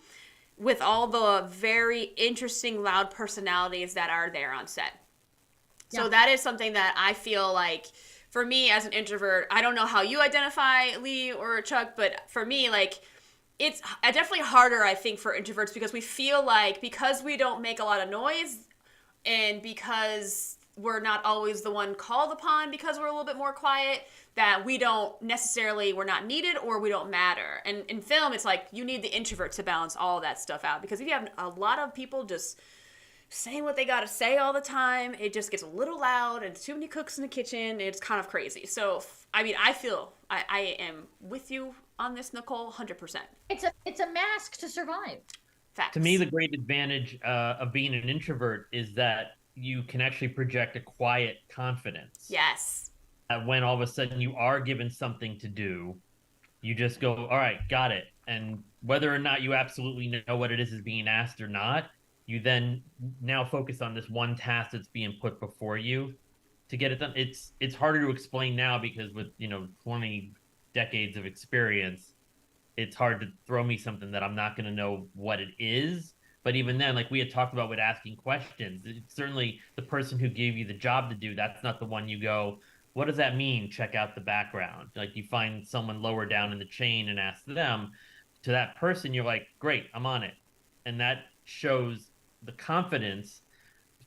with all the very interesting, loud personalities that are there on set. So Yeah. that is something that I feel like, for me as an introvert, I don't know how you identify, Lee or Chuck, but for me, like, it's definitely harder, I think, for introverts because we feel like because we don't make a lot of noise and because we're not always the one called upon because we're a little bit more quiet, that we don't necessarily, we're not needed or we don't matter. And in film, it's like you need the introvert to balance all of that stuff out, because if you have a lot of people just saying what they gotta say all the time, it just gets a little loud and too many cooks in the kitchen. It's kind of crazy. So, I mean, I feel I am with you on this, Nicole, 100%. It's a mask to survive. Facts. To me, the great advantage of being an introvert is that you can actually project a quiet confidence. Yes. When all of a sudden you are given something to do, you just go, all right, got it. And whether or not you absolutely know what it is being asked or not, you then now focus on this one task that's being put before you to get it done. It's harder to explain now because with 20 decades of experience, it's hard to throw me something that I'm not going to know what it is. But even then, like we had talked about with asking questions, it's certainly the person who gave you the job to do, that's not the one you go, what does that mean? Check out the background. Like you find someone lower down in the chain and ask them. To that person, you're like, great, I'm on it. And that shows the confidence.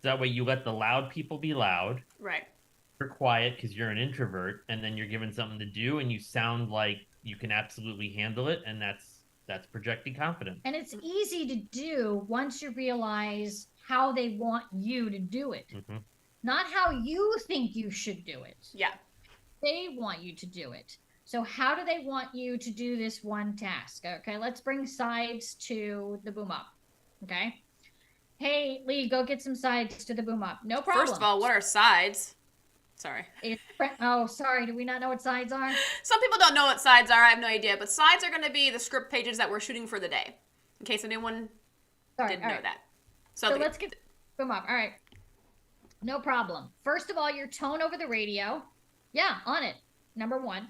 That way you let the loud people be loud. Right. You're quiet because you're an introvert, and then you're given something to do and you sound like you can absolutely handle it, and that's projecting confidence. And it's easy to do once you realize how they want you to do it. Mm-hmm. Not how you think you should do it. Yeah. They want you to do it. So how do they want you to do this one task? Okay, let's bring sides to the boom up. Okay. Hey, Lee, go get some sides to the boom up. No problem. First of all, what are sides? Sorry. Oh, sorry. Do we not know what sides are? Some people don't know what sides are. I have no idea. But sides are going to be the script pages that we're shooting for the day, in case anyone didn't know that. So let's get boom up. All right. No problem. First of all, your tone over the radio. Yeah, on it. Number one.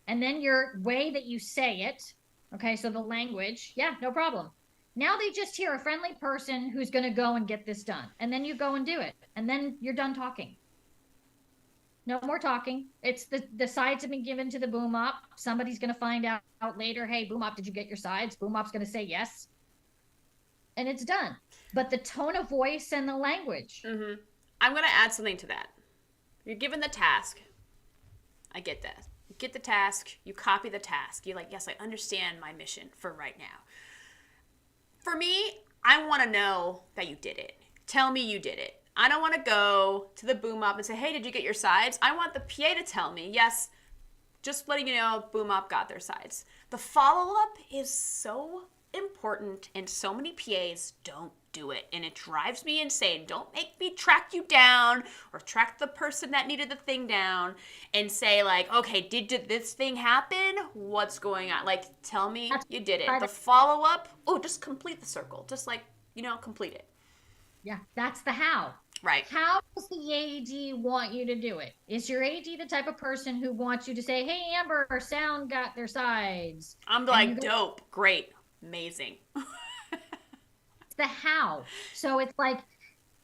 And then your way that you say it. Okay, so the language. Yeah, no problem. Now they just hear a friendly person who's going to go and get this done. And then you go and do it. And then you're done talking. No more talking. It's the sides have been given to the boom up. Somebody's going to find out later, hey, boom up, did you get your sides? Boom up's going to say yes. And it's done. But the tone of voice and the language. Mm-hmm. I'm going to add something to that. You're given the task. I get that. You get the task. You copy the task. You're like, yes, I understand my mission for right now. For me, I want to know that you did it. Tell me you did it. I don't want to go to the boom up and say, hey, did you get your sides? I want the PA to tell me, yes, just letting you know, boom up got their sides. The follow-up is so important, and so many PAs don't do it, and it drives me insane. Don't make me track you down or track the person that needed the thing down and say, like, okay, did this thing happen? What's going on? Like, tell me you did it. The follow-up, just complete the circle. Just, like, complete it. Yeah, that's the how. Right. How does the AD want you to do it? Is your AD the type of person who wants you to say, hey, Amber, our sound got their sides? I'm like, dope, great, amazing. It's the how. So it's like,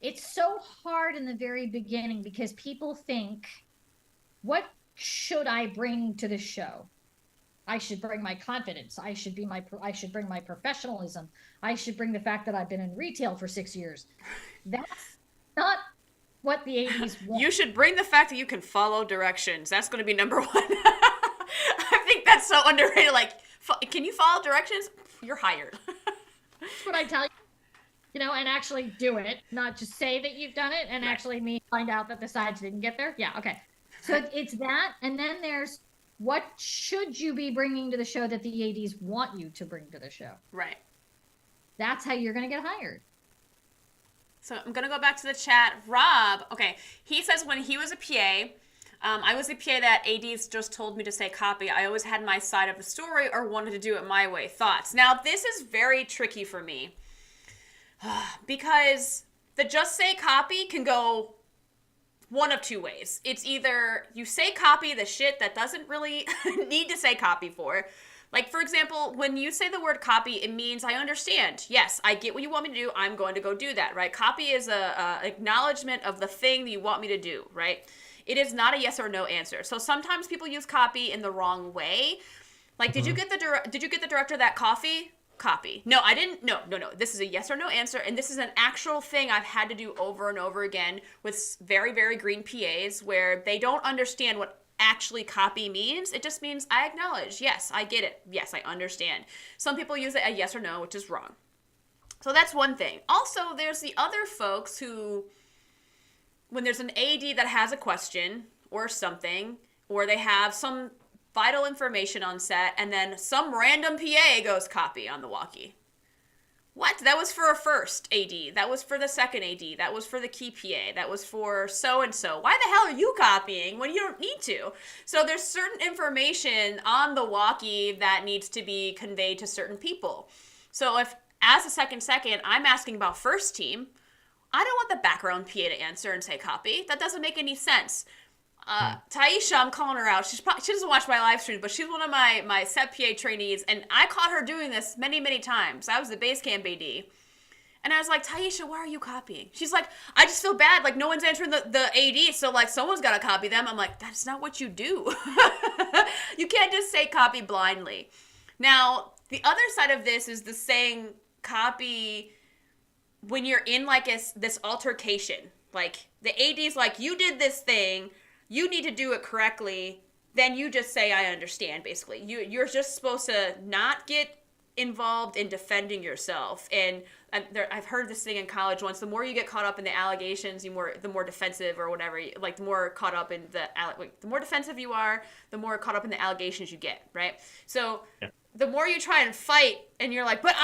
it's so hard in the very beginning because people think, what should I bring to the show? I should bring my confidence. I should bring my professionalism. I should bring the fact that I've been in retail for 6 years. That's not what the ADs want. You should bring the fact that you can follow directions. That's going to be number one. I think that's so underrated. Like, can you follow directions? You're hired. That's what I tell you. And actually do it. Not just say that you've done it and actually find out that the sides didn't get there. Yeah, okay. So it's that. And then there's, what should you be bringing to the show that the ADs want you to bring to the show? Right. That's how you're going to get hired. So I'm going to go back to the chat. Rob, okay, he says when he was a PA, I was a PA that ADs just told me to say copy. I always had my side of the story or wanted to do it my way. Thoughts? Now, this is very tricky for me because the just say copy can go one of two ways. It's either you say copy the shit that doesn't really need to say copy for, Like, for example, when you say the word copy, it means I understand. Yes, I get what you want me to do. I'm going to go do that, right? Copy is a acknowledgement of the thing that you want me to do, right? It is not a yes or no answer. So sometimes people use copy in the wrong way. Like, did you get the director that coffee? Copy. No, I didn't. No. This is a yes or no answer, and this is an actual thing I've had to do over and over again with very, very green PAs where they don't understand what actually copy means. It just means I acknowledge. Yes, I get it. Yes, I understand. Some people use it a yes or no, which is wrong. So that's one thing. Also, there's the other folks who, when there's an AD that has a question or something, or they have some vital information on set, and then some random PA goes copy on the walkie. What? That was for a first AD. That was for the second AD. That was for the key PA. That was for so-and-so. Why the hell are you copying when you don't need to? So there's certain information on the walkie that needs to be conveyed to certain people. So if, as a second, I'm asking about first team, I don't want the background PA to answer and say copy. That doesn't make any sense. Taisha, I'm calling her out. She doesn't watch my live streams, but she's one of my Set PA trainees, and I caught her doing this many, many times. I was the base camp AD. And I was like, Taisha, why are you copying? She's like, I just feel bad. Like, no one's answering the AD, so, like, someone's got to copy them. I'm like, that's not what you do. You can't just say copy blindly. Now, the other side of this is the saying copy when you're in, like, this altercation. Like, the AD's like, you did this thing. You need to do it correctly. Then you just say, I understand, basically. You're just supposed to not get involved in defending yourself. And I've heard this thing in college once. The more you get caught up in the allegations, the more defensive or whatever, like the more caught up in the more defensive you are, the more caught up in the allegations you get, right? So the more you try and fight, and you're like, but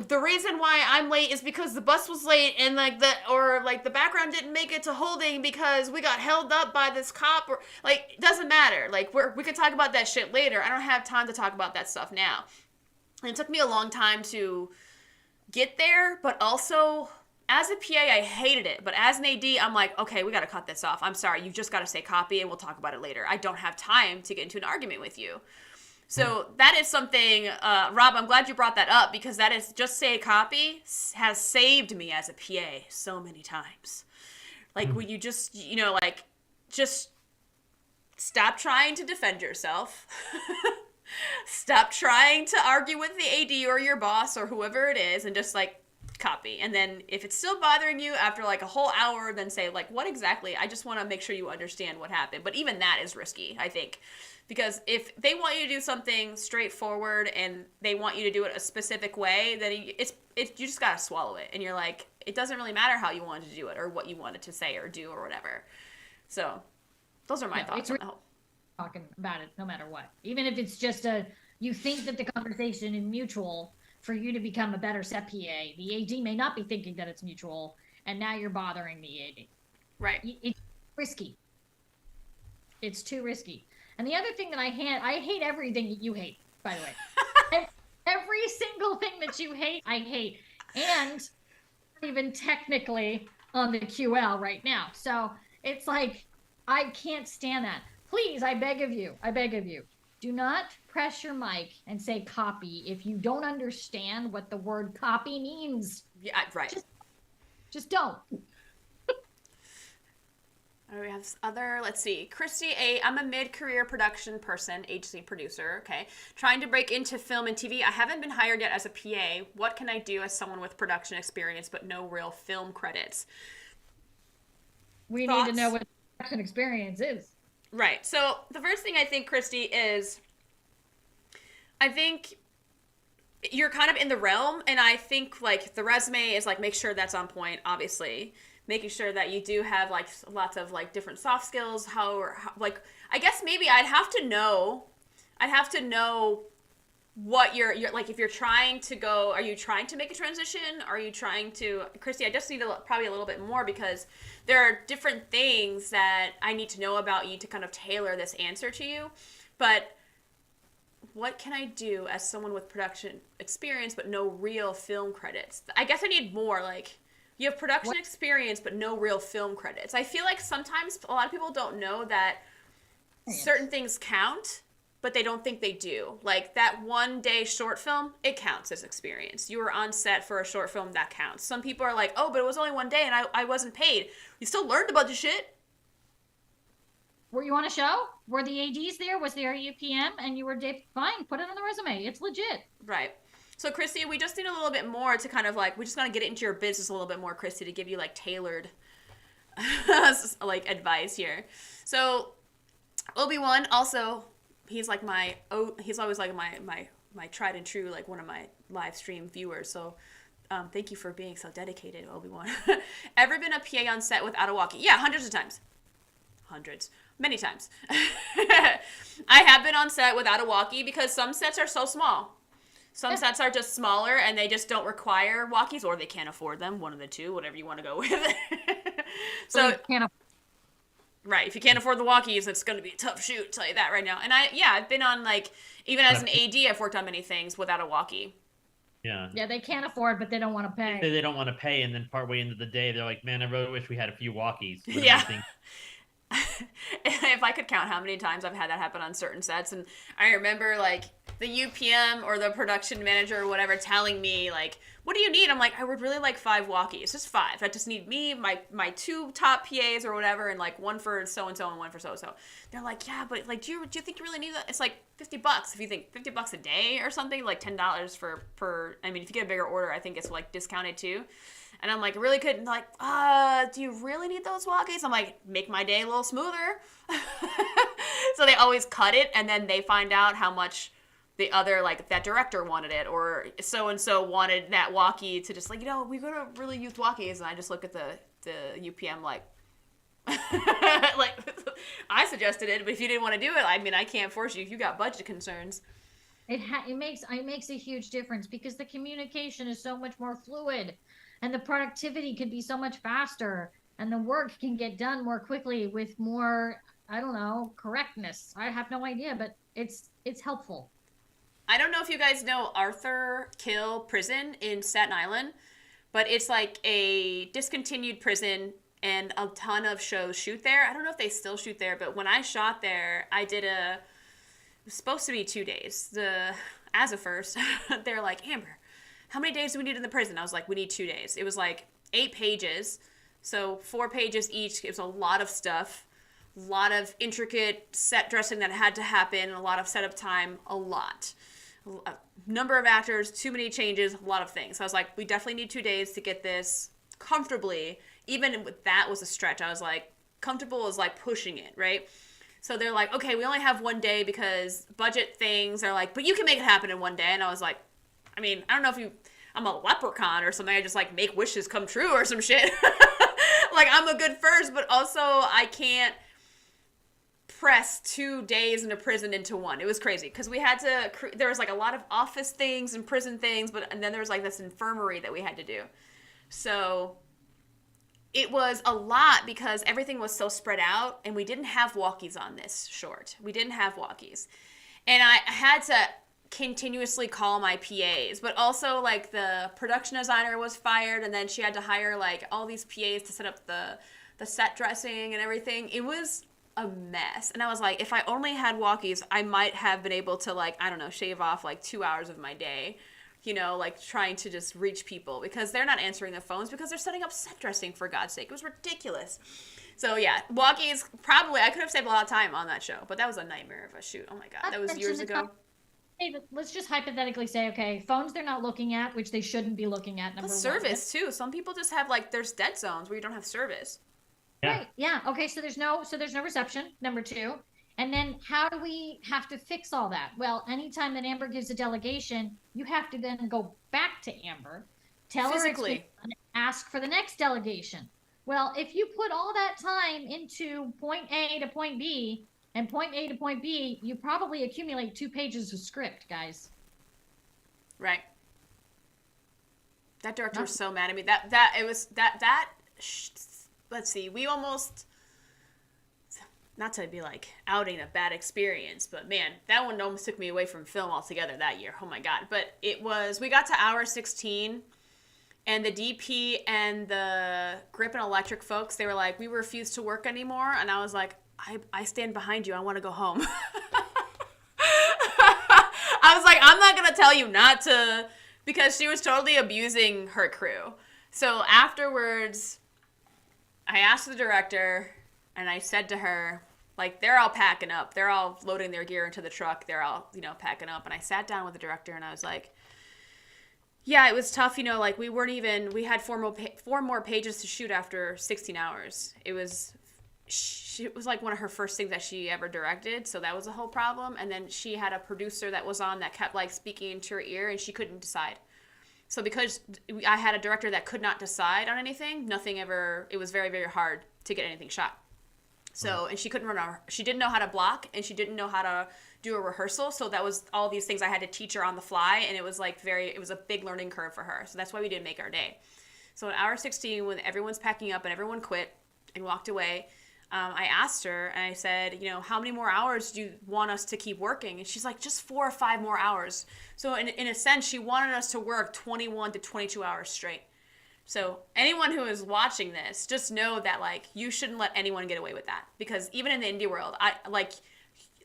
the reason why I'm late is because the bus was late, and the background didn't make it to holding because we got held up by this cop, or like, it doesn't matter. Like, we could talk about that shit later. I don't have time to talk about that stuff now. And it took me a long time to get there, but also as a PA, I hated it. But as an AD, I'm like, okay, we got to cut this off. I'm sorry, you just got to say copy, and we'll talk about it later. I don't have time to get into an argument with you. So that is something, Rob, I'm glad you brought that up, because that is, just say copy has saved me as a PA so many times. Like, when you just, just stop trying to defend yourself. Stop trying to argue with the AD or your boss or whoever it is, and just, like, copy. And then if it's still bothering you after, like, a whole hour, then say, like, what exactly? I just want to make sure you understand what happened. But even that is risky, I think. Because if they want you to do something straightforward and they want you to do it a specific way, then you just gotta swallow it. And you're like, it doesn't really matter how you wanted to do it or what you wanted to say or do or whatever. So those are my thoughts on the whole. Talking about it no matter what. Even if it's just you think that the conversation is mutual for you to become a better Set PA. The AD may not be thinking that it's mutual, and now you're bothering the AD. Right. It's risky. It's too risky. And the other thing that I hate everything that you hate, by the way. Every single thing that you hate, I hate. And even technically on the QL right now. So it's like, I can't stand that. Please, I beg of you, do not press your mic and say copy if you don't understand what the word copy means. Yeah, right. Just don't. We have let's see. Christy, I'm a mid-career production person, agency producer, okay? Trying to break into film and TV. I haven't been hired yet as a PA. What can I do as someone with production experience but no real film credits? We need to know what production experience is. Right. So the first thing I think, Christy, is I think you're kind of in the realm, and I think, like, the resume is, like, make sure that's on point, obviously. Making sure that you do have, like, lots of, like, different soft skills, how like, I guess maybe I'd have to know what you're like, if you're trying to go, are you trying to make a transition? Are you trying to, Christy, I just need probably a little bit more, because there are different things that I need to know about you to kind of tailor this answer to you. But what can I do as someone with production experience but no real film credits? I guess I need more, like, you have production experience, but no real film credits. I feel like sometimes a lot of people don't know that certain things count. but they don't think they do. Like that 1 day short film, it counts as experience. You were on set for a short film, that counts. Some people are like, oh, but it was only 1 day and I wasn't paid. You still learned a bunch of shit. Were you on a show? Were the ADs there? Was there a UPM? And you were fine, put it on the resume. It's legit. Right. So, Christy, we just need a little bit more to kind of like, we just want to get into your business a little bit more, Christy, to give you like tailored like advice here. So, Obi-Wan also, he's always like my tried and true, like one of my live stream viewers. So, thank you for being so dedicated, Obi-Wan. Ever been a PA on set without a walkie? Yeah, hundreds of times. Hundreds. Many times. I have been on set without a walkie because some sets are so small. Some sets are just smaller and they just don't require walkies, or they can't afford them. One of the two, whatever you want to go with. So, right, if you can't afford the walkies, it's going to be a tough shoot, I'll tell you that right now. And I've been on, like, even as an AD, I've worked on many things without a walkie. Yeah. Yeah, they can't afford, but they don't want to pay. They don't want to pay, and then partway into the day, they're like, man, I really wish we had a few walkies. Yeah. If I could count how many times I've had that happen on certain sets, and I remember like the UPM or the production manager or whatever telling me like, what do you need? I'm like, I would really like 5 walkies, just 5. I just need me, my 2 top PAs or whatever, and like 1 for so-and-so and 1 for so-and-so. They're like, yeah, but like, do you think you really need that? It's like $50 if you think $50 a day or something, like $10 per, I mean, if you get a bigger order, I think it's like discounted too. And I'm like, really couldn't, like, do you really need those walkies? I'm like, make my day a little smoother. So they always cut it, and then they find out how much the other, like, that director wanted it, or so-and-so wanted that walkie to just, like, we're going to really use walkies. And I just look at the UPM, like, like, I suggested it, but if you didn't want to do it, I mean, I can't force you if you got budget concerns. It makes a huge difference because the communication is so much more fluid. And the productivity can be so much faster, and the work can get done more quickly with more, I don't know, correctness. I have no idea, but it's helpful. I don't know if you guys know Arthur Kill Prison in Staten Island, but it's like a discontinued prison, and a ton of shows shoot there. I don't know if they still shoot there, but when I shot there, it was supposed to be 2 days. As a first, they're like, Amber, how many days do we need in the prison? I was like, we need 2 days. It was like 8 pages, so 4 pages each. It was a lot of stuff, a lot of intricate set dressing that had to happen, a lot of setup time, a lot. A number of actors, too many changes, a lot of things. So I was like, we definitely need 2 days to get this comfortably. Even with that was a stretch. I was like, comfortable is like pushing it, right? So they're like, okay, we only have 1 day because budget things. They're like, but you can make it happen in 1 day. And I was like, I mean, I don't know if I'm a leprechaun or something. I just like make wishes come true or some shit. Like I'm a good first, but also I can't press 2 days in a prison into 1. It was crazy because we had to, there was like a lot of office things and prison things, and then there was like this infirmary that we had to do. So it was a lot because everything was so spread out, and we didn't have walkies on this short. We didn't have walkies. And I had to continuously call my PAs, but also like the production designer was fired, and then she had to hire like all these PAs to set up the set dressing and everything. It was a mess. And I was like, if I only had walkies, I might have been able to like, I don't know, shave off like 2 hours of my day, like trying to just reach people because they're not answering the phones because they're setting up set dressing, for God's sake. It was ridiculous. So yeah, walkies, probably, I could have saved a lot of time on that show, but that was a nightmare of a shoot. Oh my God, that was years ago. Hey, let's just hypothetically say, okay, phones they're not looking at, which they shouldn't be looking at. Number service too. Some people just have like there's dead zones where you don't have service. Yeah. Right. Yeah. Okay. So there's no reception. Number 2, and then how do we have to fix all that? Well, anytime that Amber gives a delegation, you have to then go back to Amber, tell physically, her and ask for the next delegation. Well, if you put all that time into point A to point B. And point A to point B, you probably accumulate 2 pages of script, guys. Right. That director was so mad at me. Let's see. We almost, not to be like outing a bad experience, but man, that one almost took me away from film altogether that year. Oh my God. But we got to hour 16, and the DP and the grip and electric folks, they were like, we refuse to work anymore. And I was like, I stand behind you. I want to go home. like, I'm not going to tell you not to, because she was totally abusing her crew. So afterwards, I asked the director, and I said to her, like, they're all packing up. They're all loading their gear into the truck. They're all, packing up. And I sat down with the director, and I was like, yeah, it was tough. Like, we had four more pages to shoot after 16 hours. It was like one of her first things that she ever directed. So that was a whole problem. And then she had a producer that was on that kept, like, speaking into her ear, and she couldn't decide. So because I had a director that could not decide on anything, it was very, very hard to get anything shot. So, and she she didn't know how to block, and she didn't know how to do a rehearsal. So that was all these things I had to teach her on the fly. And it was like it was a big learning curve for her. So that's why we didn't make our day. So at hour 16, when everyone's packing up and everyone quit and walked away, I asked her, and I said, how many more hours do you want us to keep working? And she's like, just 4 or 5 more hours. So in a sense, she wanted us to work 21 to 22 hours straight. So anyone who is watching this, just know that, like, you shouldn't let anyone get away with that. Because even in the indie world,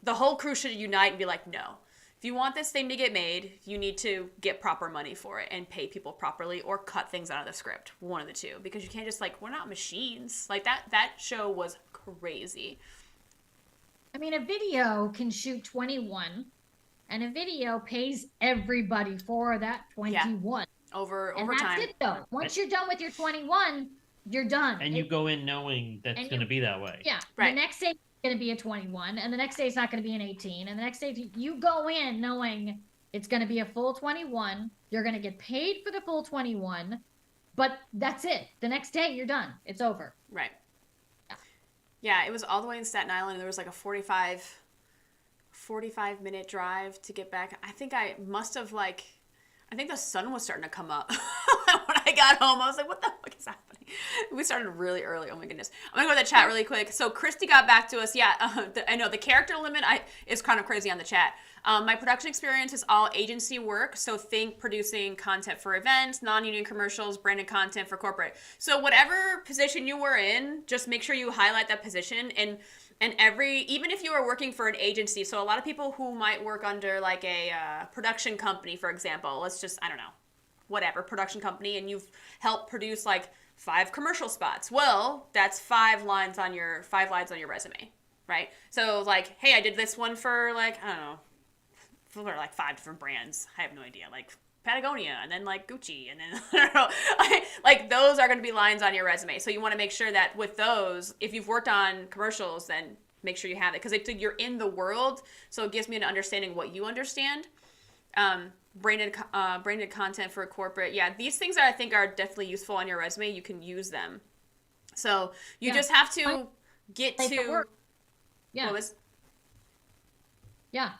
the whole crew should unite and be like, no. If you want this thing to get made, you need to get proper money for it and pay people properly, or cut things out of the script. One of the two. Because you can't just, like, we're not machines. Like, that show was crazy. I mean, a video can shoot 21, and a video pays everybody for that 21. Yeah. Over and time. That's it, though. Once you're done with your 21, you're done. And you go in knowing that's going to be that way. Yeah. Right. The next day is going to be a 21, and the next day is not going to be an 18, and the next day you go in knowing it's going to be a full 21. You're going to get paid for the full 21, but that's it. The next day, you're done. It's over. Right. Yeah, it was all the way in Staten Island. There was like a 45-minute drive to get back. I think the sun was starting to come up when I got home. I was like, what the fuck is happening? We started really early. Oh my goodness. I'm going to go to the chat really quick. So Christy got back to us. Yeah, I know the character limit is kind of crazy on the chat. My production experience is all agency work. So think producing content for events, non-union commercials, branded content for corporate. So whatever position you were in, just make sure you highlight that position. And even if you are working for an agency, so a lot of people who might work under like a production company, for example, let's just, I don't know, whatever, production company, and you've helped produce like 5 commercial spots. Well, that's 5 lines on your resume, right? So like, hey, I did this one for like, I don't know, for like 5 different brands. I have no idea, like Patagonia, and then like Gucci, and then I don't know, like those are going to be lines on your resume. So you want to make sure that with those, if you've worked on commercials, then make sure you have it, because you're in the world, so it gives me an understanding of what you understand. Branded content for corporate. Yeah, these things I think are definitely useful on your resume. You can use them. So you just have to get to. Yeah. What was? Yeah.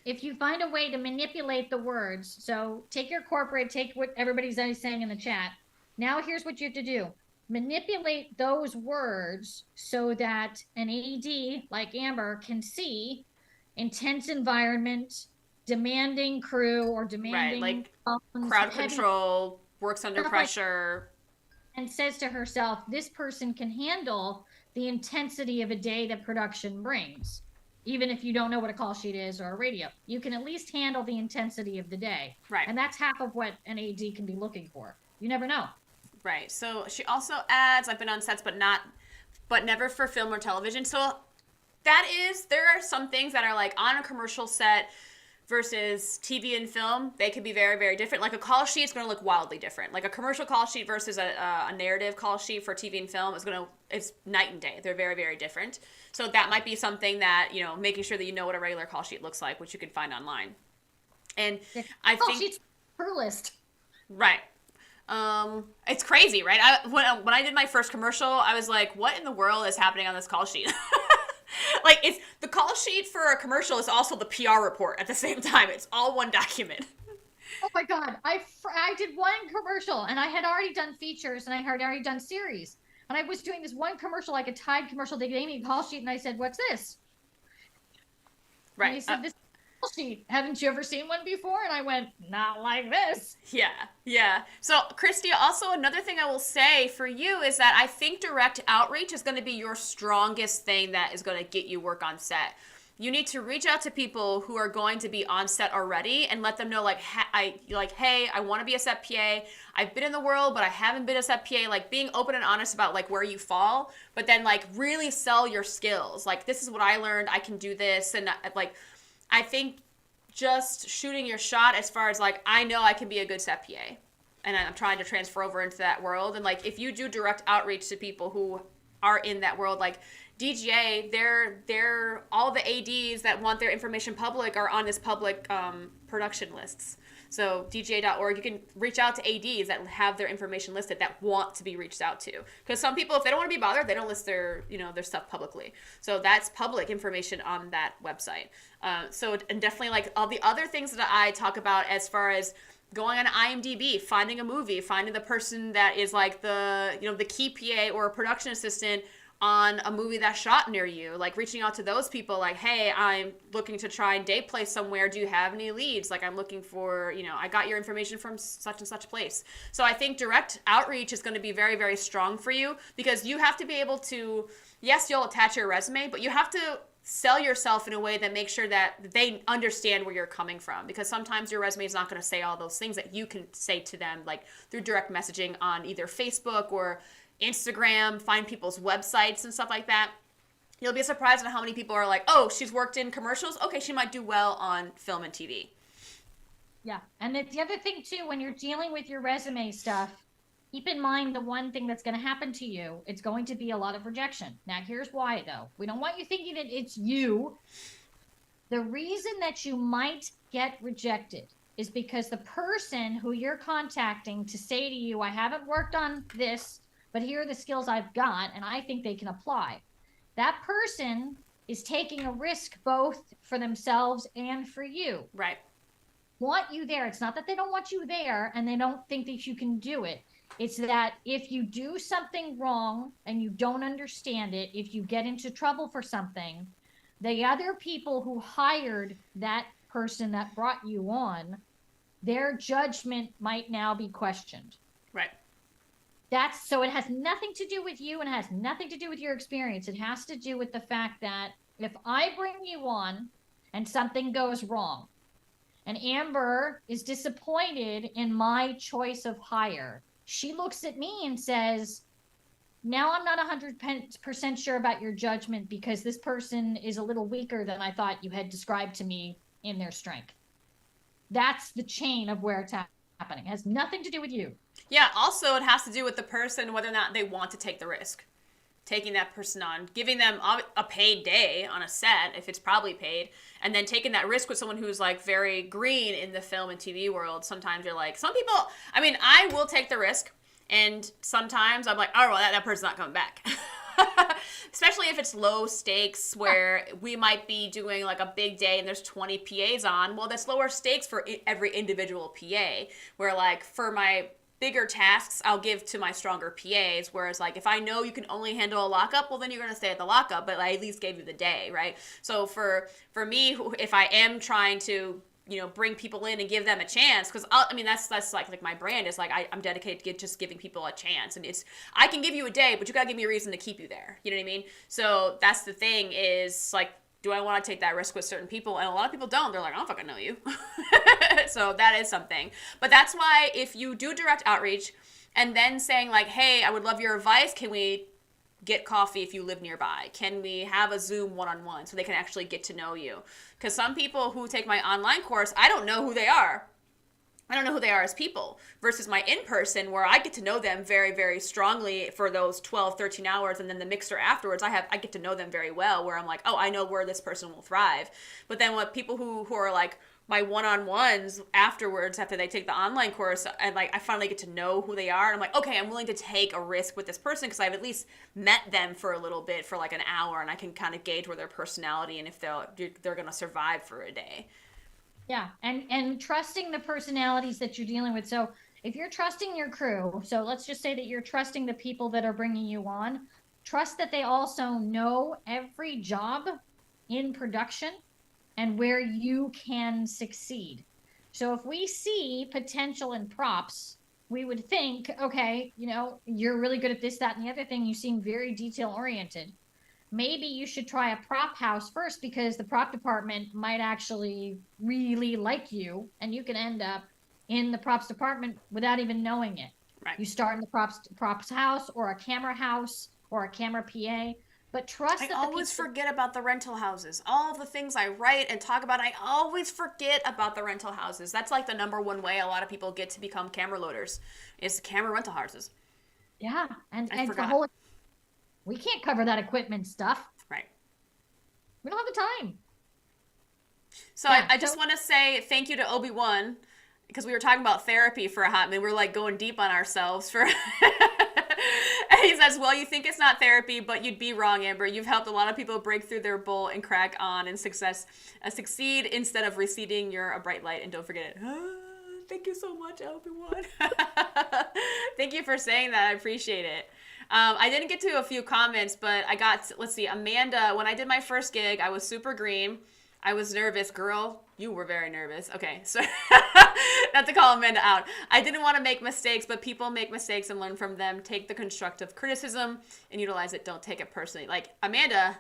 If you find a way to manipulate the words, so take your corporate, take what everybody's saying in the chat. Now here's what you have to do. Manipulate those words so that an AD like Amber can see intense environment, demanding crew, or demanding right, like crowd control, works under pressure. And says to herself, this person can handle the intensity of a day that production brings. Even if you don't know what a call sheet is or a radio, you can at least handle the intensity of the day. Right. And that's half of what an AD can be looking for. You never know. Right. So she also adds, I've been on sets, but never for film or television. So there are some things that are like on a commercial set versus TV and film. They could be very, very different. Like a call sheet is going to look wildly different. Like a commercial call sheet versus a narrative call sheet for TV and film it's night and day. They're very, very different. So that might be something that, making sure that you know what a regular call sheet looks like, which you can find online. And I think sheet's per list. Right. It's crazy, right? When I did my first commercial, I was like, what in the world is happening on this call sheet? Like, it's the call sheet for a commercial is also the PR report at the same time. It's all one document. Oh my God. I did one commercial, and I had already done features, and I had already done series. And I was doing this one commercial, like a Tide commercial. They gave me a call sheet, and I said, what's this? Right. And he said, this call sheet. Haven't you ever seen one before? And I went, not like this. Yeah. So, Christy, also another thing I will say for you is that I think direct outreach is going to be your strongest thing that is going to get you work on set. you need to reach out to people who are going to be on set already and let them know, like, hey, I want to be a set PA. I've been in the world, but I haven't been a set PA. Like, being open and honest about, like, where you fall, but then, like, really sell your skills. Like, this is what I learned. I can do this. And, like, I think just shooting your shot as far as, like, I know I can be a good set PA. And I'm trying to transfer over into that world. And, like, if you do direct outreach to people who are in that world, like, DGA, they're all the ADs that want their information public are on this public production lists. So DGA.org, you can reach out to ADs that have their information listed that want to be reached out to. Because some people, if they don't want to be bothered, they don't list their their stuff publicly. So that's public information on that website. And definitely, like, all the other things that I talk about as far as going on IMDb, finding a movie, finding the person that is like the key PA or a production assistant on a movie that's shot near you, like reaching out to those people, like, hey, I'm looking to try and day play somewhere. Do you have any leads? Like, I'm looking for, I got your information from such and such place. So I think direct outreach is going to be very, very strong for you, because you have to be able to, yes, you'll attach your resume, but you have to sell yourself in a way that makes sure that they understand where you're coming from, because sometimes your resume is not going to say all those things that you can say to them, like through direct messaging on either Facebook or Instagram, find people's websites and stuff like that. You'll be surprised at how many people are like, oh, she's worked in commercials. Okay, she might do well on film and TV. Yeah. And the other thing too, when you're dealing with your resume stuff, keep in mind the one thing that's going to happen to you, it's going to be a lot of rejection. Now, here's why though. We don't want you thinking that it's you. The reason that you might get rejected is because the person who you're contacting to say to you, I haven't worked on this, but here are the skills I've got, and I think they can apply. That person is taking a risk both for themselves and for you. Right. Want you there. It's not that they don't want you there and they don't think that you can do it. It's that if you do something wrong and you don't understand it, if you get into trouble for something, the other people who hired that person that brought you on, their judgment might now be questioned. Right. So it has nothing to do with you and it has nothing to do with your experience. It has to do with the fact that if I bring you on and something goes wrong and Amber is disappointed in my choice of hire, she looks at me and says, now I'm not 100% sure about your judgment because this person is a little weaker than I thought you had described to me in their strength. That's the chain of where it's happening. It has nothing to do with you. Yeah, also it has to do with the person, whether or not they want to take the risk. Taking that person on, giving them a paid day on a set, if it's probably paid, and then taking that risk with someone who's like very green in the film and TV world. Sometimes you're like, some people, I mean, I will take the risk, and sometimes I'm like, oh, well, that person's not coming back. Especially if it's low stakes where we might be doing like a big day and there's 20 PAs on. Well, that's lower stakes for every individual PA, where like for my bigger tasks, I'll give to my stronger PAs. Whereas like if I know you can only handle a lockup, well then you're gonna stay at the lockup, but I at least gave you the day, right? So for me, if I am trying to bring people in and give them a chance, because that's like my brand is like I'm dedicated to just giving people a chance, and I can give you a day, but you gotta give me a reason to keep you there. You know what I mean? So that's the thing is like, do I want to take that risk with certain people? And a lot of people don't. They're like, I don't fucking know you. So that is something. But that's why if you do direct outreach and then saying like, hey, I would love your advice. Can we get coffee if you live nearby? Can we have a Zoom one-on-one so they can actually get to know you? Because some people who take my online course, I don't know who they are. I don't know who they are as people versus my in-person where I get to know them very, very strongly for those 12, 13 hours. And then the mixer afterwards, I get to know them very well where I'm like, oh, I know where this person will thrive. But then what people who are like my one-on-ones afterwards, after they take the online course, and like I finally get to know who they are. And I'm like, okay, I'm willing to take a risk with this person because I've at least met them for a little bit for like an hour and I can kind of gauge where their personality and if they're going to survive for a day. Yeah, and trusting the personalities that you're dealing with. So if you're trusting your crew, so let's just say that you're trusting the people that are bringing you on, trust that they also know every job in production and where you can succeed. So if we see potential in props, we would think, okay, you're really good at this, that, and the other thing. You seem very detail oriented. maybe you should try a prop house first, because the prop department might actually really like you, and you can end up in the props department without even knowing it. Right. You start in the props house, or a camera house, or a camera PA, but trust I that always forget about the rental houses. All of the things I write and talk about, I always forget about the rental houses. That's like the number one way a lot of people get to become camera loaders, is camera rental houses. Yeah, and I the forgot. whole, we can't cover that equipment stuff. Right. We don't have the time. So Yeah, I just want to say thank you to Obi-Wan, because we were talking about therapy for a hot minute. We were like going deep on ourselves for. And he says, well, you think it's not therapy, but you'd be wrong, Amber. You've helped a lot of people break through their bull and crack on and succeed instead of receding. You're a bright light, and don't forget it. Thank you so much, Obi-Wan. Thank you for saying that. I appreciate it. I didn't get to a few comments, but I got, let's see, Amanda, when I did my first gig, I was super green. I was nervous. Girl, you were very nervous. Okay, so not to call Amanda out. I didn't want to make mistakes, but people make mistakes and learn from them. Take the constructive criticism and utilize it. Don't take it personally. Like Amanda,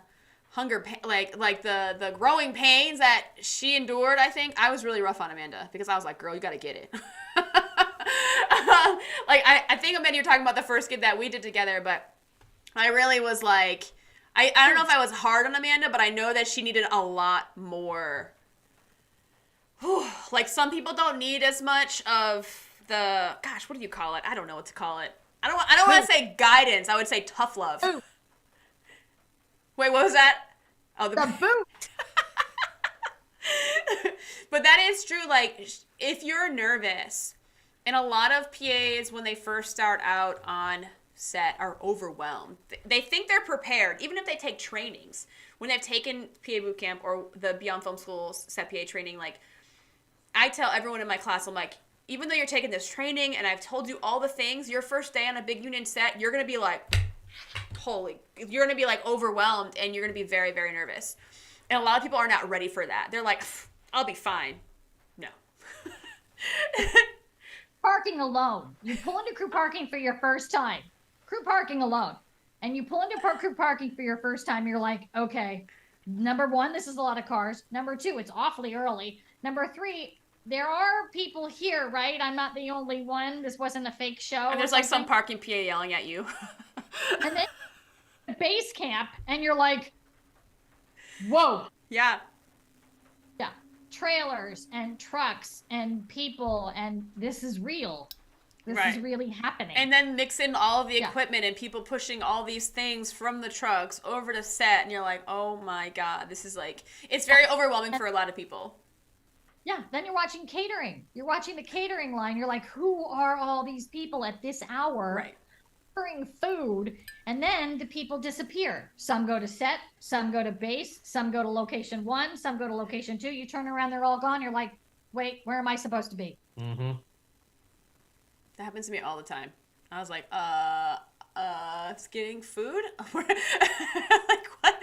like the growing pains that she endured, I think, I was really rough on Amanda, because I was like, girl, you got to get it. Like, I think, Amanda, you're talking about the first gig that we did together, but I really was like, I don't know if I was hard on Amanda, but I know that she needed a lot more. Like, some people don't need as much of the, gosh, what do you call it? I don't know what to call it. I don't want to say guidance. I would say tough love. Ooh. Wait, what was that? Oh, The boot. But that is true. Like, if you're nervous, and a lot of PAs, when they first start out on set, are overwhelmed. They think they're prepared, even if they take trainings. When they've taken PA bootcamp or the Beyond Film School's Set PA training, like, I tell everyone in my class, I'm like, even though you're taking this training and I've told you all the things, your first day on a big union set, you're going to be like, you're going to be like overwhelmed, and you're going to be very, very nervous. And a lot of people are not ready for that. They're like, I'll be fine. No. Parking alone. You pull into crew parking for your first time. Crew parking alone. And you pull into crew parking for your first time, you're like, okay, number one, this is a lot of cars. Number two, it's awfully early. Number three, there are people here, right? I'm not the only one. This wasn't a fake show. And there's like some parking PA yelling at you. And then base camp, and you're like, whoa. Yeah. Yeah. Trailers and trucks and people, and this is real. This is really happening. And then mix in all of the equipment and people pushing all these things from the trucks over to set, and you're like, oh my God, this is like, it's very overwhelming for a lot of people. Yeah, then you're watching catering. You're watching the catering line. You're like, who are all these people at this hour? Right. Ordering food, and then the people disappear. Some go to set, some go to base, some go to location 1, some go to location 2. You turn around, they're all gone. You're like, wait, where am I supposed to be? Mm-hmm. That happens to me all the time. I was like, it's getting food? Like, what?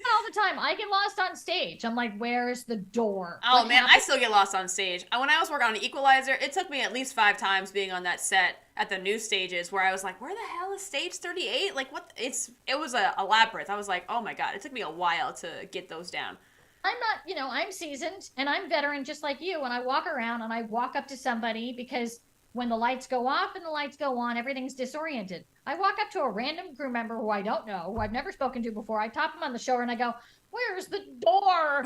All the time. I get lost on stage. I'm like, where's the door? Oh, What man, happened? I still get lost on stage. When I was working on Equalizer, it took me at least 5 times being on that set at the new stages where I was like, where the hell is stage 38? Like, what? It was a labyrinth. I was like, oh my God, it took me a while to get those down. I'm not, I'm seasoned and I'm veteran just like you. And I walk around and I walk up to somebody, because when the lights go off and the lights go on, everything's disoriented. I walk up to a random crew member who I don't know, who I've never spoken to before. I tap him on the shoulder and I go, where's the door?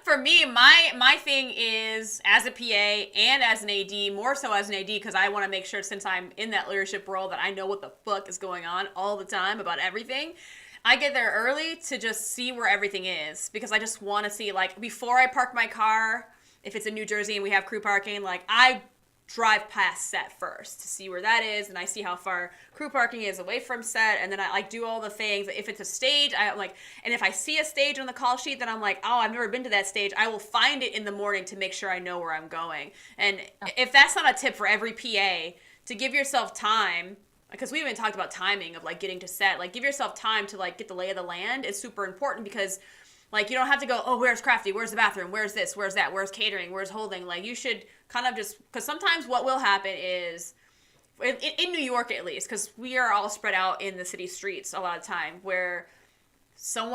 For me, my thing is, as a PA and as an AD, more so as an AD, because I want to make sure, since I'm in that leadership role, that I know what the fuck is going on all the time about everything. I get there early to just see where everything is, because I just want to see, like, before I park my car, if it's in New Jersey and we have crew parking, like, I drive past set first to see where that is, and I see how far crew parking is away from set, and then I like do all the things. If it's a stage, I'm like, and if I see a stage on the call sheet, then I'm like, oh, I've never been to that stage. I will find it in the morning to make sure I know where I'm going. And if that's not a tip for every PA, to give yourself time, because we even talked about timing of like getting to set, like give yourself time to like get the lay of the land is super important, because like, you don't have to go, oh, where's Crafty? Where's the bathroom? Where's this? Where's that? Where's catering? Where's holding? Like, you should kind of just, because sometimes what will happen is in New York at least, because we are all spread out in the city streets a lot of time, where some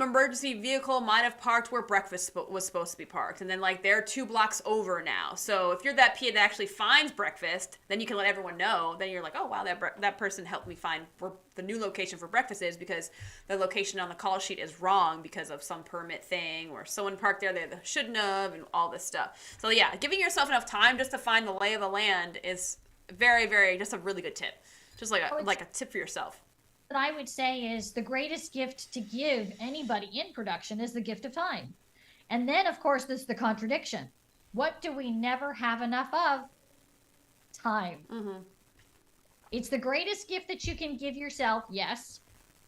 emergency vehicle might have parked where breakfast was supposed to be parked, and then like they're 2 blocks over now. So if you're that PA that actually finds breakfast, then you can let everyone know. Then you're like, oh wow, that person helped me find where the new location for breakfast is, because the location on the call sheet is wrong because of some permit thing, or someone parked there they shouldn't have, and all this stuff. So yeah, giving yourself enough time just to find the lay of the land is very, very, just a really good tip. Just like a tip for yourself. What I would say is the greatest gift to give anybody in production is the gift of time. And then, of course, there's the contradiction. What do we never have enough of? Time. Mm-hmm. It's the greatest gift that you can give yourself, yes,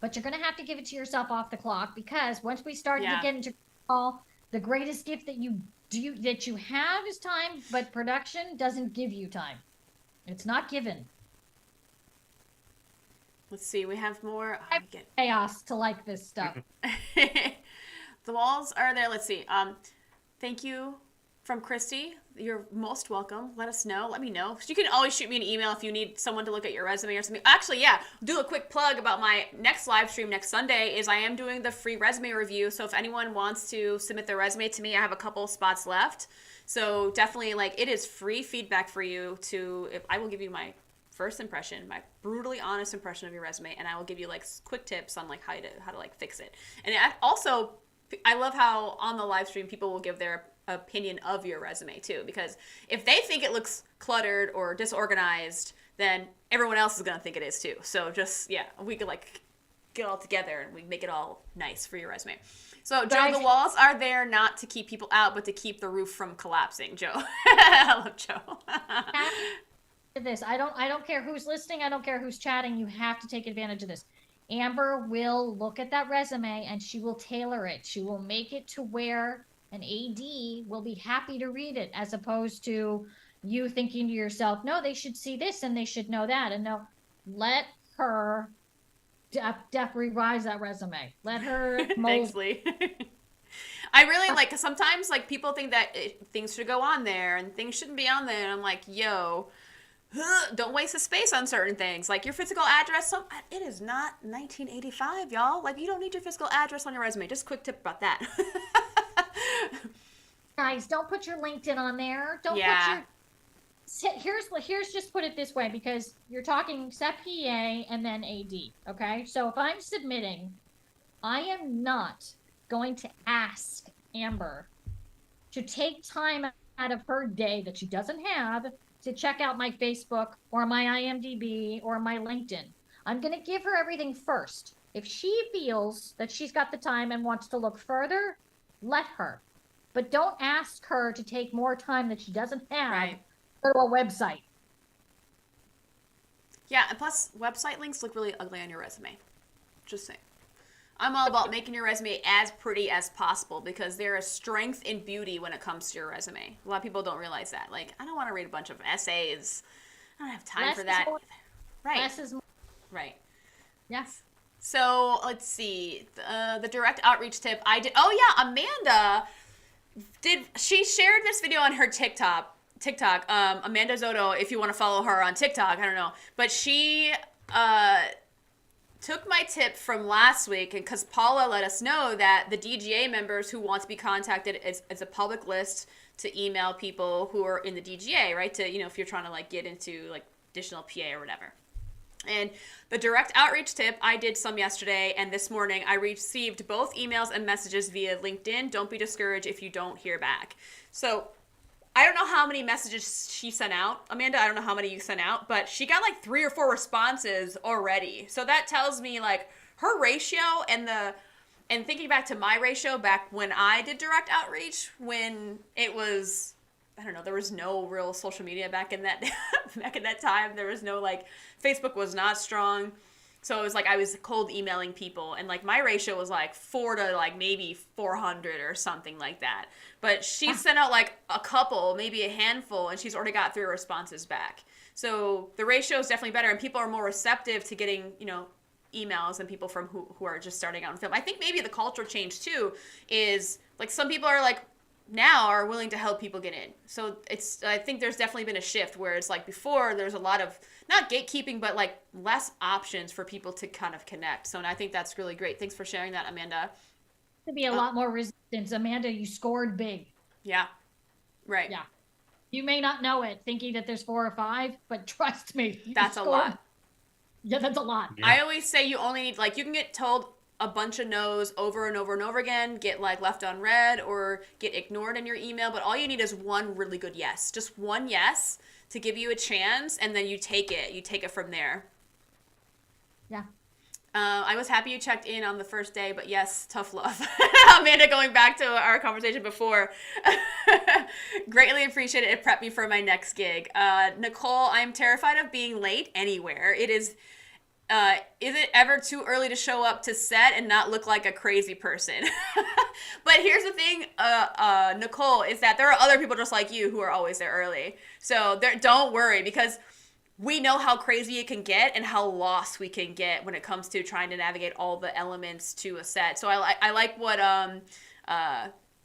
but you're going to have to give it to yourself off the clock, because once we start to get into call, the greatest gift that you have is time, but production doesn't give you time. It's not given. Let's see, we have more. Chaos to like this stuff. The walls are there. Let's see. Thank you from Christy. You're most welcome. Let us know. Let me know. You can always shoot me an email if you need someone to look at your resume or something. Actually, yeah, do a quick plug about my next live stream next Sunday. Is I am doing the free resume review. So if anyone wants to submit their resume to me, I have a couple spots left. So definitely, like, it is free feedback for you if I will give you my first impression, my brutally honest impression of your resume, and I will give you like quick tips on like how to like fix it. And I love how on the live stream people will give their opinion of your resume too, because if they think it looks cluttered or disorganized, then everyone else is gonna think it is too. So just we could like get all together and we make it all nice for your resume. So Joe, the walls are there not to keep people out, but to keep the roof from collapsing. Joe, I love Joe. This. I don't care who's listening. I don't care who's chatting. You have to take advantage of this. Amber will look at that resume and she will tailor it. She will make it to where an AD will be happy to read it, as opposed to you thinking to yourself, no, they should see this and they should know that. And no, let her revise that resume. Let her mold. Thanks, Lee. I really like, sometimes like people think that things should go on there and things shouldn't be on there. And I'm like, yo, don't waste the space on certain things. Like your physical address, it is not 1985, y'all. Like you don't need your physical address on your resume. Just a quick tip about that. Guys, don't put your LinkedIn on there. Don't put your... Here's just put it this way, because you're talking Set PA and then AD, okay? So if I'm submitting, I am not going to ask Amber to take time out of her day that she doesn't have to check out my Facebook or my IMDb or my LinkedIn. I'm going to give her everything first. If she feels that she's got the time and wants to look further, let her. But don't ask her to take more time that she doesn't have for a website. Yeah, and plus website links look really ugly on your resume. Just saying. I'm all about making your resume as pretty as possible, because there is strength in beauty when it comes to your resume. A lot of people don't realize that. Like, I don't want to read a bunch of essays. I don't have time for that. Right. Less is more. Right. Yes. So let's see. The direct outreach tip I did. Oh yeah, Amanda she shared this video on her TikTok. Amanda Zotto, if you want to follow her on TikTok, I don't know. But she took my tip from last week, and because Paula let us know that the DGA members who want to be contacted, it's a public list to email people who are in the DGA, right? To, if you're trying to like get into like additional PA or whatever. And the direct outreach tip, I did some yesterday, and this morning I received both emails and messages via LinkedIn. Don't be discouraged if you don't hear back. So I don't know how many messages she sent out. Amanda, I don't know how many you sent out, but she got like 3 or 4 responses already. So that tells me like her ratio and thinking back to my ratio back when I did direct outreach, when it was, I don't know, there was no real social media back in that time. There was no like, Facebook was not strong. So it was like I was cold emailing people, and like my ratio was like 4 to like maybe 400 or something like that. But she sent out like a couple, maybe a handful, and she's already got 3 responses back. So the ratio is definitely better, and people are more receptive to getting, emails than people from who are just starting out in film. I think maybe the culture change too is like some people are like now are willing to help people get in. So I think there's definitely been a shift where it's like before there's a lot of not gatekeeping, but like less options for people to kind of connect. So and I think that's really great. Thanks for sharing that, Amanda. To be a lot more resistance. Amanda, you scored big. Yeah. Right. Yeah. You may not know it, thinking that there's 4 or 5, but trust me, that's a lot. Yeah, that's a lot. Yeah. I always say you only need, like, you can get told a bunch of no's over and over and over again, get like left unread or get ignored in your email, but all you need is one really good yes. Just one yes to give you a chance, and then you take it. You take it from there. Yeah. I was happy you checked in on the first day, but yes, tough love. Amanda, going back to our conversation before, greatly appreciate it. It prepped me for my next gig. Nicole, I'm terrified of being late anywhere. Is it ever too early to show up to set and not look like a crazy person? But here's the thing, Nicole, is that there are other people just like you who are always there early. So don't worry, because we know how crazy it can get and how lost we can get when it comes to trying to navigate all the elements to a set. So I like what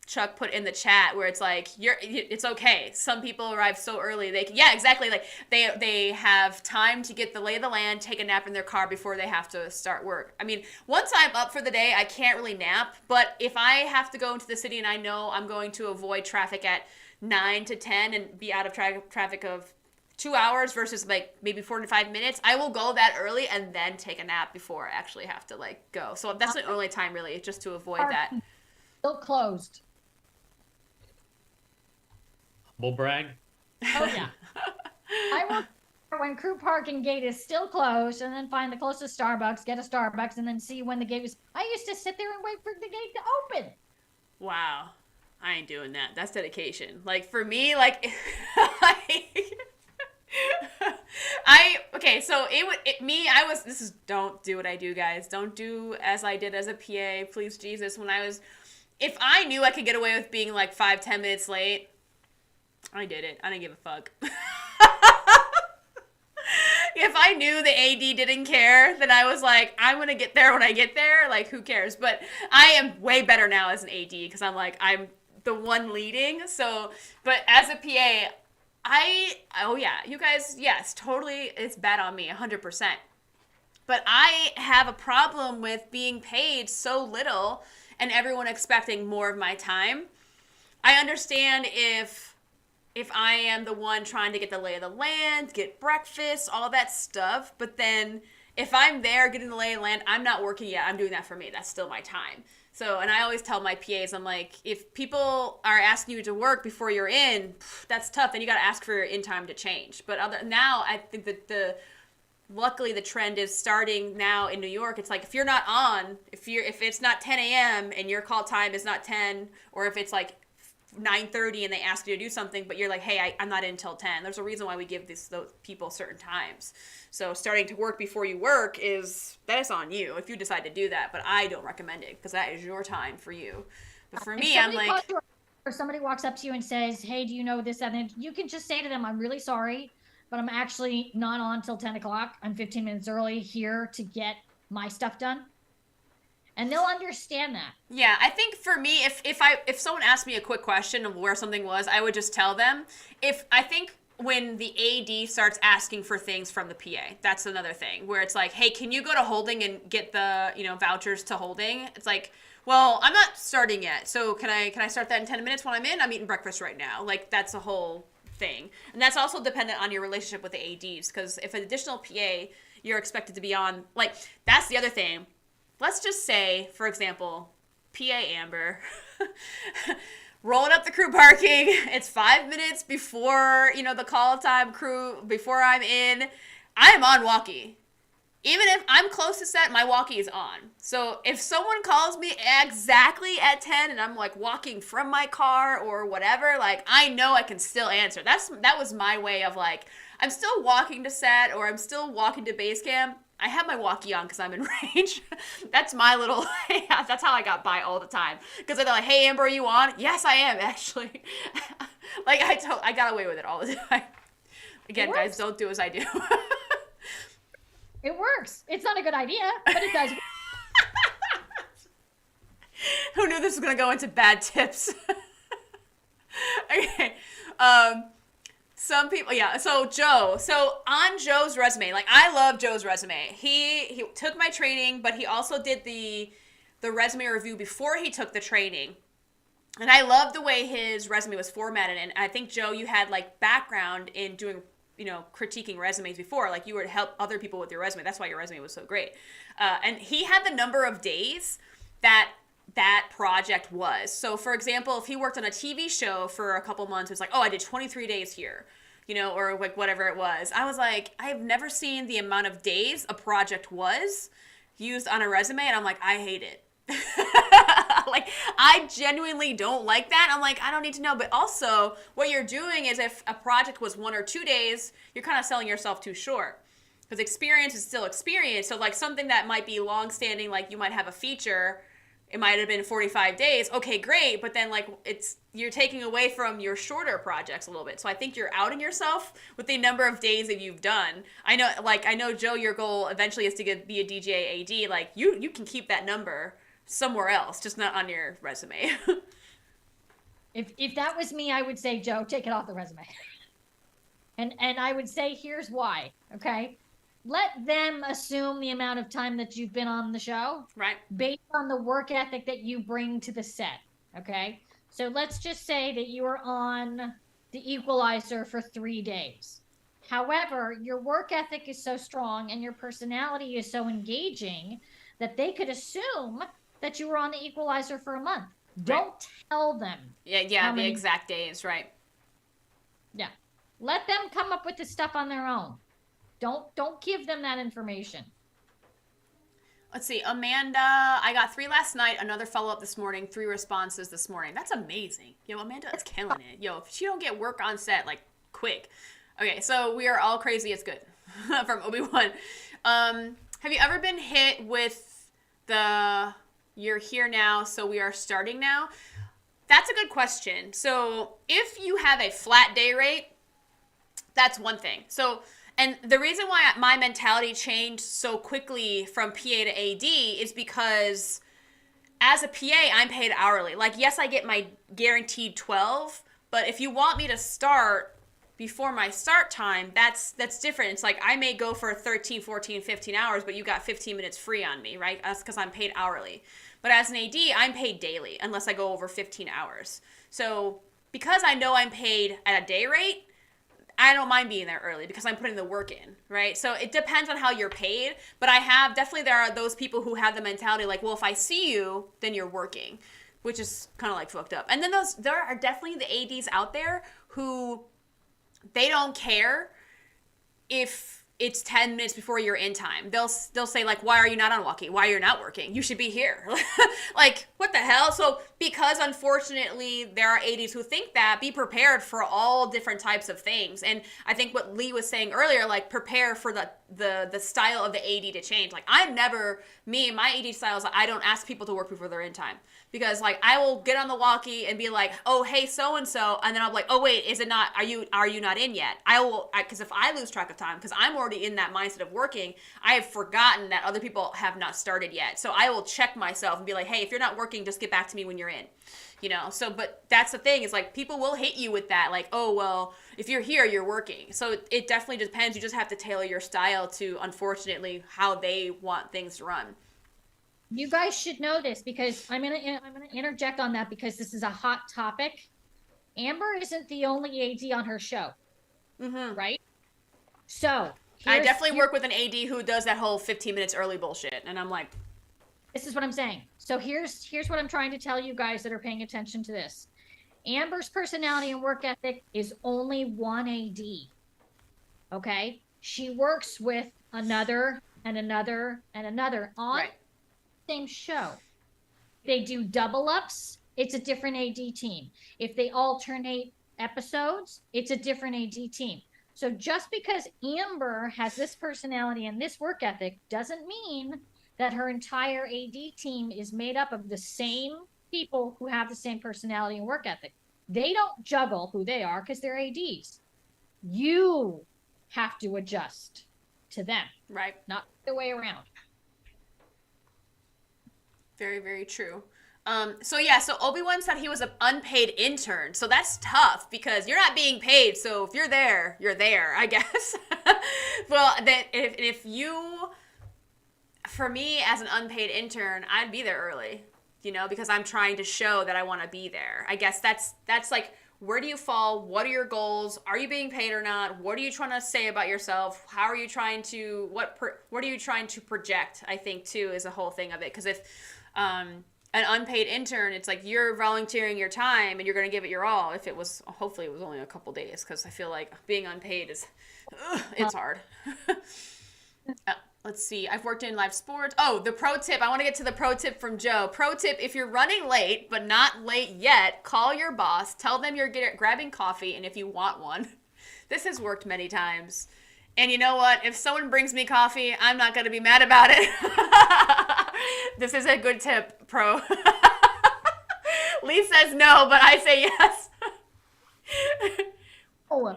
Chuck put in the chat, where it's like it's okay. Some people arrive so early exactly, like they have time to get the lay of the land, take a nap in their car before they have to start work. I mean, once I'm up for the day, I can't really nap, but if I have to go into the city and I know I'm going to avoid traffic at 9 to 10 and be out of traffic of 2 hours versus like maybe 45 minutes, I will go that early and then take a nap before I actually have to like go. So that's the only time really, just to avoid that. Still closed. Humble brag. Oh yeah. I will when crew parking gate is still closed, and then find the closest Starbucks, get a Starbucks, and then see when the gate is. I used to sit there and wait for the gate to open. Wow. I ain't doing that. That's dedication. Like for me, like don't do what I do, guys. Don't do as I did as a PA. Please, Jesus. If I knew I could get away with being like 5-10 minutes late, I did it. I didn't give a fuck. If I knew the AD didn't care, then I was like, I'm going to get there when I get there. Like, who cares? But I am way better now as an AD because I'm the one leading. So, but as a PA, you guys, yes, totally, it's bad on me, 100%. But I have a problem with being paid so little and everyone expecting more of my time. I understand if I am the one trying to get the lay of the land, get breakfast, all that stuff, but then if I'm there getting the lay of the land, I'm not working yet. I'm doing that for me. That's still my time. So, and I always tell my PAs, I'm like, if people are asking you to work before you're in, that's tough. Then you got to ask for your in time to change. But now I think that luckily the trend is starting now in New York. It's like, if you're not on, if it's not 10 a.m. and your call time is not 10, or if it's like 9:30 and they ask you to do something, but you're like, hey, I'm not in until 10. There's a reason why we give those people certain times. So starting to work before you work is on you if you decide to do that, but I don't recommend it because that is your time for you. But for me, I'm like, or somebody walks up to you and says, hey, do you know this? And you can just say to them, I'm really sorry, but I'm actually not on till 10 o'clock. I'm 15 minutes early here to get my stuff done. And they'll understand that. Yeah, I think for me, if someone asked me a quick question of where something was, I would just tell them. I think when the AD starts asking for things from the PA, that's another thing where it's like, hey, can you go to holding and get the vouchers to holding? It's like, well, I'm not starting yet, so can I start that in 10 minutes when I'm in? I'm eating breakfast right now. Like, that's a whole thing, and that's also dependent on your relationship with the ADs, because if an additional PA you're expected to be on, like, that's the other thing. Let's just say, for example, PA Amber, rolling up the crew parking. It's 5 minutes before, the call time crew, before I'm in. I'm on walkie. Even if I'm close to set, my walkie is on. So if someone calls me exactly at 10 and I'm like walking from my car or whatever, like, I know I can still answer. That was my way of like, I'm still walking to set or I'm still walking to base camp. I have my walkie on because I'm in range. That's my little, that's how I got by all the time. Because they're like, hey, Amber, are you on? Yes, I am, actually. Like, I got away with it all the time. Again, guys, don't do as I do. It works. It's not a good idea, but it does. Who knew this was going to go into bad tips? Okay. Some people, yeah. So Joe, so on Joe's resume, like I love Joe's resume. He took my training, but he also did the resume review before he took the training. And I love the way his resume was formatted. And I think, Joe, you had like background in doing, critiquing resumes before. Like you were to help other people with your resume. That's why your resume was so great. And he had the number of days that project was. So, for example, if he worked on a TV show for a couple months, it was like, oh, I did 23 days here, or like whatever it was. I was like, I have never seen the amount of days a project was used on a resume. And I'm like, I hate it. Like, I genuinely don't like that. I'm like, I don't need to know. But also, what you're doing is if a project was 1 or 2 days, you're kind of selling yourself too short. Because experience is still experience. So, like, something that might be long-standing, like you might have a feature, it might have been 45 days. Okay, great. But then, like, you're taking away from your shorter projects a little bit. So I think you're outing yourself with the number of days that you've done. I know, Joe, your goal eventually is to be a DJ AD. Like, you can keep that number somewhere else, just not on your resume. If that was me, I would say, Joe, take it off the resume. And I would say, here's why, okay? Let them assume the amount of time that you've been on the show. Right. Based on the work ethic that you bring to the set, okay? So let's just say that you were on The Equalizer for 3 days. However, your work ethic is so strong and your personality is so engaging that they could assume that you were on The Equalizer for a month. Right. Don't tell them. Yeah, the exact days, right. Yeah. Let them come up with the stuff on their own. Don't give them that information. Let's see. Amanda, I got 3 last night, another follow-up this morning, 3 responses this morning. That's amazing. Amanda is killing it. If she don't get work on set, like, quick. Okay, so we are all crazy. It's good. From Obi-Wan. Have you ever been hit with you're here now, so we are starting now? That's a good question. So if you have a flat day rate, that's one thing. So, and the reason why my mentality changed so quickly from PA to AD is because as a PA, I'm paid hourly. Like, yes, I get my guaranteed 12, but if you want me to start before my start time, that's different. It's like I may go for 13, 14, 15 hours, but you got 15 minutes free on me, right? That's because I'm paid hourly. But as an AD, I'm paid daily unless I go over 15 hours. So because I know I'm paid at a day rate, I don't mind being there early because I'm putting the work in, right? So it depends on how you're paid, but there are those people who have the mentality like, well, if I see you, then you're working, which is kind of like fucked up. And then there are definitely the ADs out there who they don't care if it's 10 minutes before you're in time. They'll say like, why are you not on walkie? Why you're not working? You should be here. Like, what the hell? So because unfortunately there are ADs who think that, be prepared for all different types of things. And I think what Lee was saying earlier, like prepare for the style of the AD to change. Like my AD styles, I don't ask people to work before they're in time. Because like I will get on the walkie and be like, oh hey so and so, and then I'm like, oh wait, is it not? Are you not in yet? Because if I lose track of time, because I'm already in that mindset of working, I have forgotten that other people have not started yet. So I will check myself and be like, hey, if you're not working, just get back to me when you're in. So but that's the thing is like people will hit you with that, like, oh well, if you're here, you're working. So it definitely depends. You just have to tailor your style to unfortunately how they want things to run. You guys should know this because I'm gonna interject on that because this is a hot topic. Amber isn't the only AD on her show, right? So I definitely work with an AD who does that whole 15 minutes early bullshit, and I'm like, this is what I'm saying. So here's what I'm trying to tell you guys that are paying attention to this. Amber's personality and work ethic is only one AD. Okay, she works with another and another and another on. Right. Same show. They do double ups, it's a different AD team. If they alternate episodes, it's a different AD team. So just because Amber has this personality and this work ethic doesn't mean that her entire AD team is made up of the same people who have the same personality and work ethic. They don't juggle who they are because they're ADs. You have to adjust to them. Right. Not the way around. Very, very true. So Obi-Wan said he was an unpaid intern. So that's tough because you're not being paid. So if you're there, I guess. Well, that if you, for me as an unpaid intern, I'd be there early, because I'm trying to show that I want to be there. I guess that's like, where do you fall? What are your goals? Are you being paid or not? What are you trying to say about yourself? How are you trying to, what are you trying to project? I think too is the whole thing of it. Because if, an unpaid intern, it's like you're volunteering your time and you're going to give it your all. If it was, hopefully it was only a couple days, because I feel like being unpaid is, it's hard. Let's see. I've worked in live sports. Oh, the pro tip. I want to get to the pro tip from Joe. Pro tip, if you're running late, but not late yet, call your boss. Tell them you're grabbing coffee, and if you want one. This has worked many times. And you know what? If someone brings me coffee, I'm not going to be mad about it. This is a good tip, pro. Lee says no, but I say yes. Oh,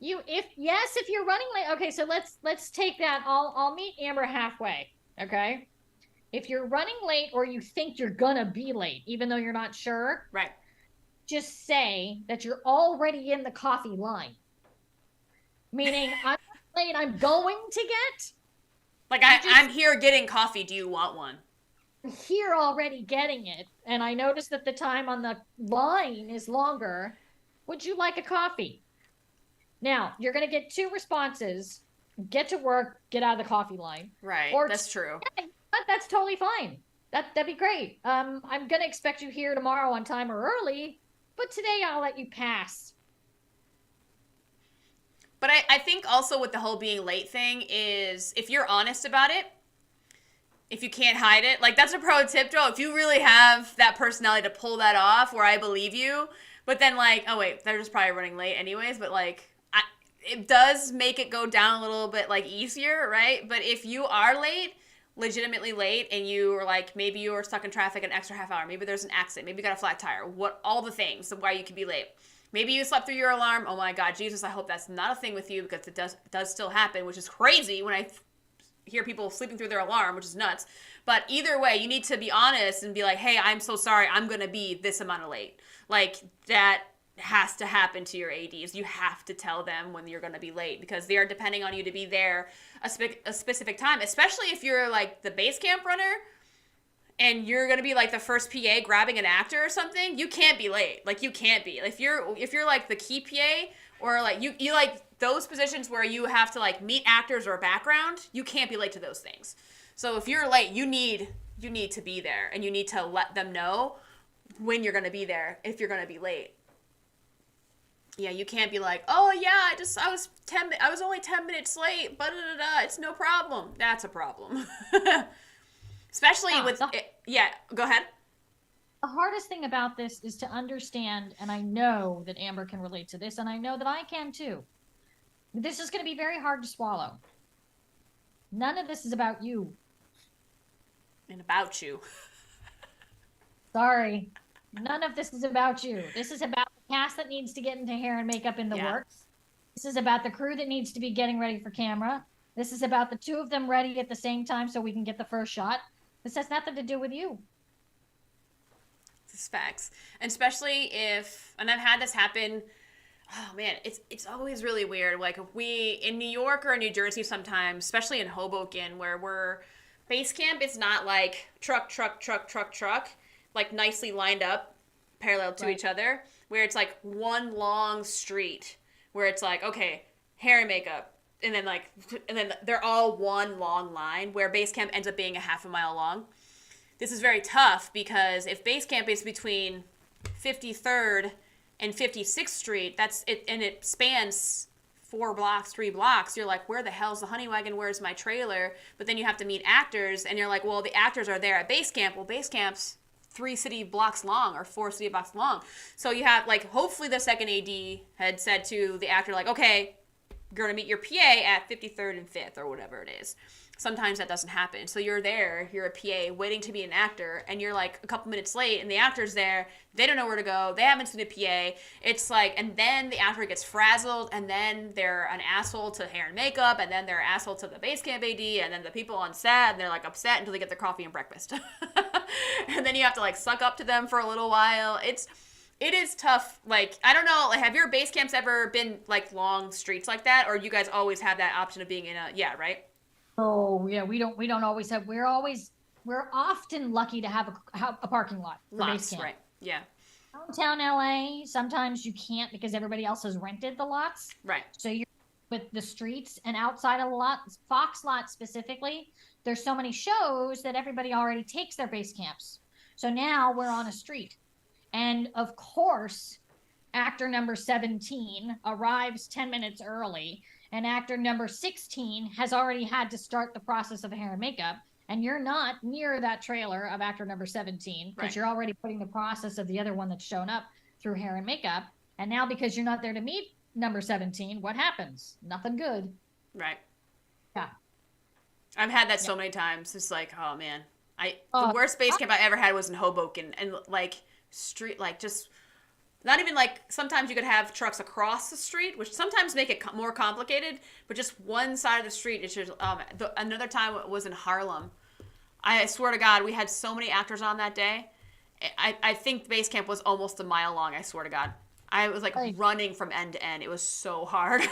if you're running late, okay, so let's take that. I'll meet Amber halfway, okay? If you're running late or you think you're gonna be late, even though you're not sure, right? Just say that you're already in the coffee line. Meaning, I'm late, I'm going to get. Like, I'm here getting coffee. Do you want one? I'm here already getting it, and I noticed that the time on the line is longer. Would you like a coffee? Now, you're going to get two responses. Get to work, get out of the coffee line. Right, or that's true. Yeah, that's totally fine. That'd be great. I'm going to expect you here tomorrow on time or early, but today I'll let you pass. But I think also with the whole being late thing is if you're honest about it, if you can't hide it, like that's a pro tip, Joe. If you really have that personality to pull that off where I believe you, but then like, oh wait, they're just probably running late anyways, but like, it does make it go down a little bit like easier, right? But if you are late, legitimately late, and you are like, maybe you were stuck in traffic an extra half hour, maybe there's an accident, maybe you got a flat tire, all the things of why you could be late. Maybe you slept through your alarm. Oh my God, Jesus, I hope that's not a thing with you, because it does still happen, which is crazy when I hear people sleeping through their alarm, which is nuts. But either way, you need to be honest and be like, hey, I'm so sorry, I'm going to be this amount of late. Like, that has to happen to your ADs. You have to tell them when you're going to be late, because they are depending on you to be there a specific time, especially if you're like the base camp runner and you're going to be like the first PA grabbing an actor or something. You can't be late. Like, you can't be. If you're like the key PA, or like you like those positions where you have to like meet actors or background, you can't be late to those things. So if you're late, you need to be there, and you need to let them know when you're going to be there if you're going to be late. Yeah, you can't be like, oh yeah, I was only 10 minutes late, but it's no problem. That's a problem. Especially go ahead. The hardest thing about this is to understand, and I know that Amber can relate to this, and I know that I can too. This is going to be very hard to swallow. None of this is about you. And about you. Sorry. None of this is about you. This is about the cast that needs to get into hair and makeup in the works. This is about the crew that needs to be getting ready for camera. This is about the two of them ready at the same time so we can get the first shot. This has nothing to do with you. This is facts. And especially and I've had this happen, oh man, it's always really weird. Like, if we, in New York or in New Jersey sometimes, especially in Hoboken, where we're, base camp is not like truck, like nicely lined up parallel to each other, where it's like one long street where it's like, okay, hair and makeup, and then they're all one long line, where base camp ends up being a half a mile long. This is very tough, because if base camp is between 53rd and 56th Street, that's it, and it spans 3 blocks, you're like, where the hell's the honey wagon? Where's my trailer? But then you have to meet actors, and you're like, well, the actors are there at base camp. Well, base camp's 3 city blocks long, or 4 city blocks long. So you have, like, hopefully the second AD had said to the actor, like, okay, you're going to meet your PA at 53rd and 5th, or whatever it is. sometimes that doesn't happen. So you're there, you're a PA waiting to be an actor, and you're like a couple minutes late, and the actor's there. They don't know where to go. They haven't seen a PA. It's like, and then the actor gets frazzled, and then they're an asshole to hair and makeup, and then they're an asshole to the base camp AD, and then the people on set, and they're like upset until they get their coffee and breakfast. And then you have to like suck up to them for a little while. It is tough. Like, I don't know, like, have your base camps ever been like long streets like that, or you guys always have that option of being in a, yeah, right? Oh yeah, we don't always have. We're often lucky to have a parking lot for base Lots, camp. right? Yeah, Downtown LA, sometimes you can't because everybody else has rented the lots. right. So you're with the streets, and outside of the lot, Fox lot specifically, there's so many shows that everybody already takes their base camps. So now we're on a street. And of course, actor number 17 arrives 10 minutes early, and actor number 16 has already had to start the process of hair and makeup. And you're not near that trailer of actor number 17 because Right. you're already putting the process of the other one that's shown up through hair and makeup. And now because you're not there to meet number 17, what happens? Nothing good. Right. Yeah. I've had that so many times. It's like, oh man, the Oh, worst base camp I ever had was in Hoboken, and like street, like just not even like, sometimes you could have trucks across the street, which sometimes make it more complicated, but just one side of the street. It's just another time it was in Harlem. I swear to God, we had so many actors on that day. I think base camp was almost a mile long. I swear to God, I was like running from end to end. It was so hard. The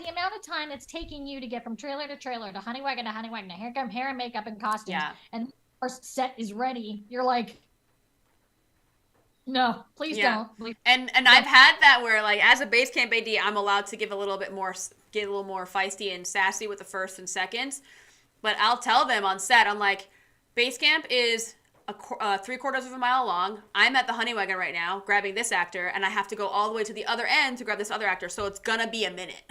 amount of time it's taking you to get from trailer to trailer to honey wagon to honey wagon to hair and makeup and costumes, Yeah. and our set is ready. You're like, no, please don't. Please. And I've had that where, like, as a base camp AD, I'm allowed to get a little more feisty and sassy with the first and seconds. But I'll tell them on set, I'm like, base camp is 3/4 of a mile long. I'm at the honey wagon right now, grabbing this actor, and I have to go all the way to the other end to grab this other actor. So it's gonna be a minute.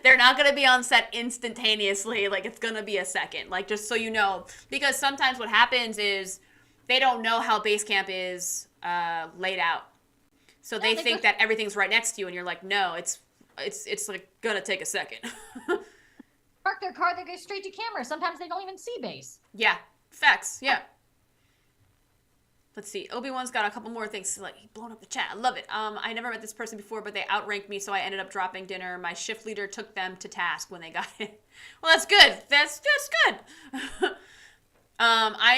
They're not gonna be on set instantaneously. Like, it's gonna be a second. Like, just so you know, because sometimes what happens is they don't know how base camp is laid out, so they think that everything's right next to you, and you're like, no, it's like gonna take a second. Park their car, they go straight to camera. Sometimes they don't even see base. Yeah, facts. Yeah. Let's see. Obi-Wan's got a couple more things. Like, blowing up the chat. I love it. I never met this person before, but they outranked me, so I ended up dropping dinner. My shift leader took them to task when they got in. Well, that's good. That's just good.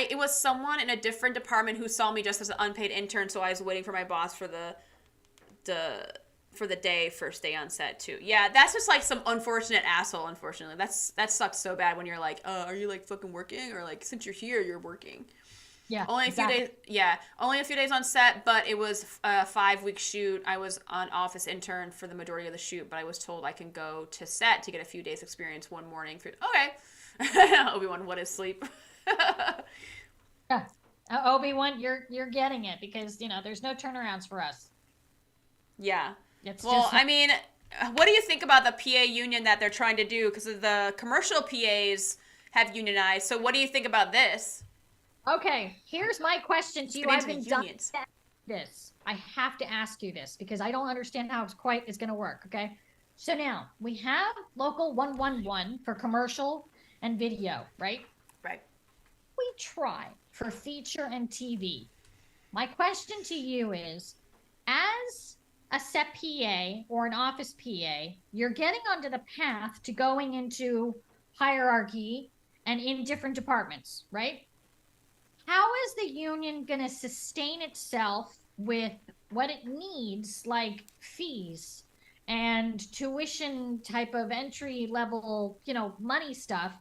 It was someone in a different department who saw me just as an unpaid intern, so I was waiting for my boss for the first day on set too. Yeah, that's just like some unfortunate asshole. Unfortunately, that sucks so bad when you're like, are you like fucking working, or like since you're here, you're working. Yeah, only a few days. Yeah, only a few days on set, but it was a 5-week shoot. I was an office intern for the majority of the shoot, but I was told I can go to set to get a few days experience one morning. Okay, Obi-Wan, what is sleep? Yeah. Obi-Wan, you're getting it because there's no turnarounds for us. Yeah. It's well, just... I mean, what do you think about the PA union that they're trying to do? Because the commercial PAs have unionized. So what do you think about this? Okay, here's my question to you. Get I've into been unions. dying to ask this. I have to ask you this because I don't understand how it's going to work. Okay, so now we have local 111 for commercial and video, right? Right. We try for feature and TV. My question to you is, as a set PA or an office PA, you're getting onto the path to going into hierarchy and in different departments, right? How is the union going to sustain itself with what it needs, like fees and tuition type of entry level, money stuff,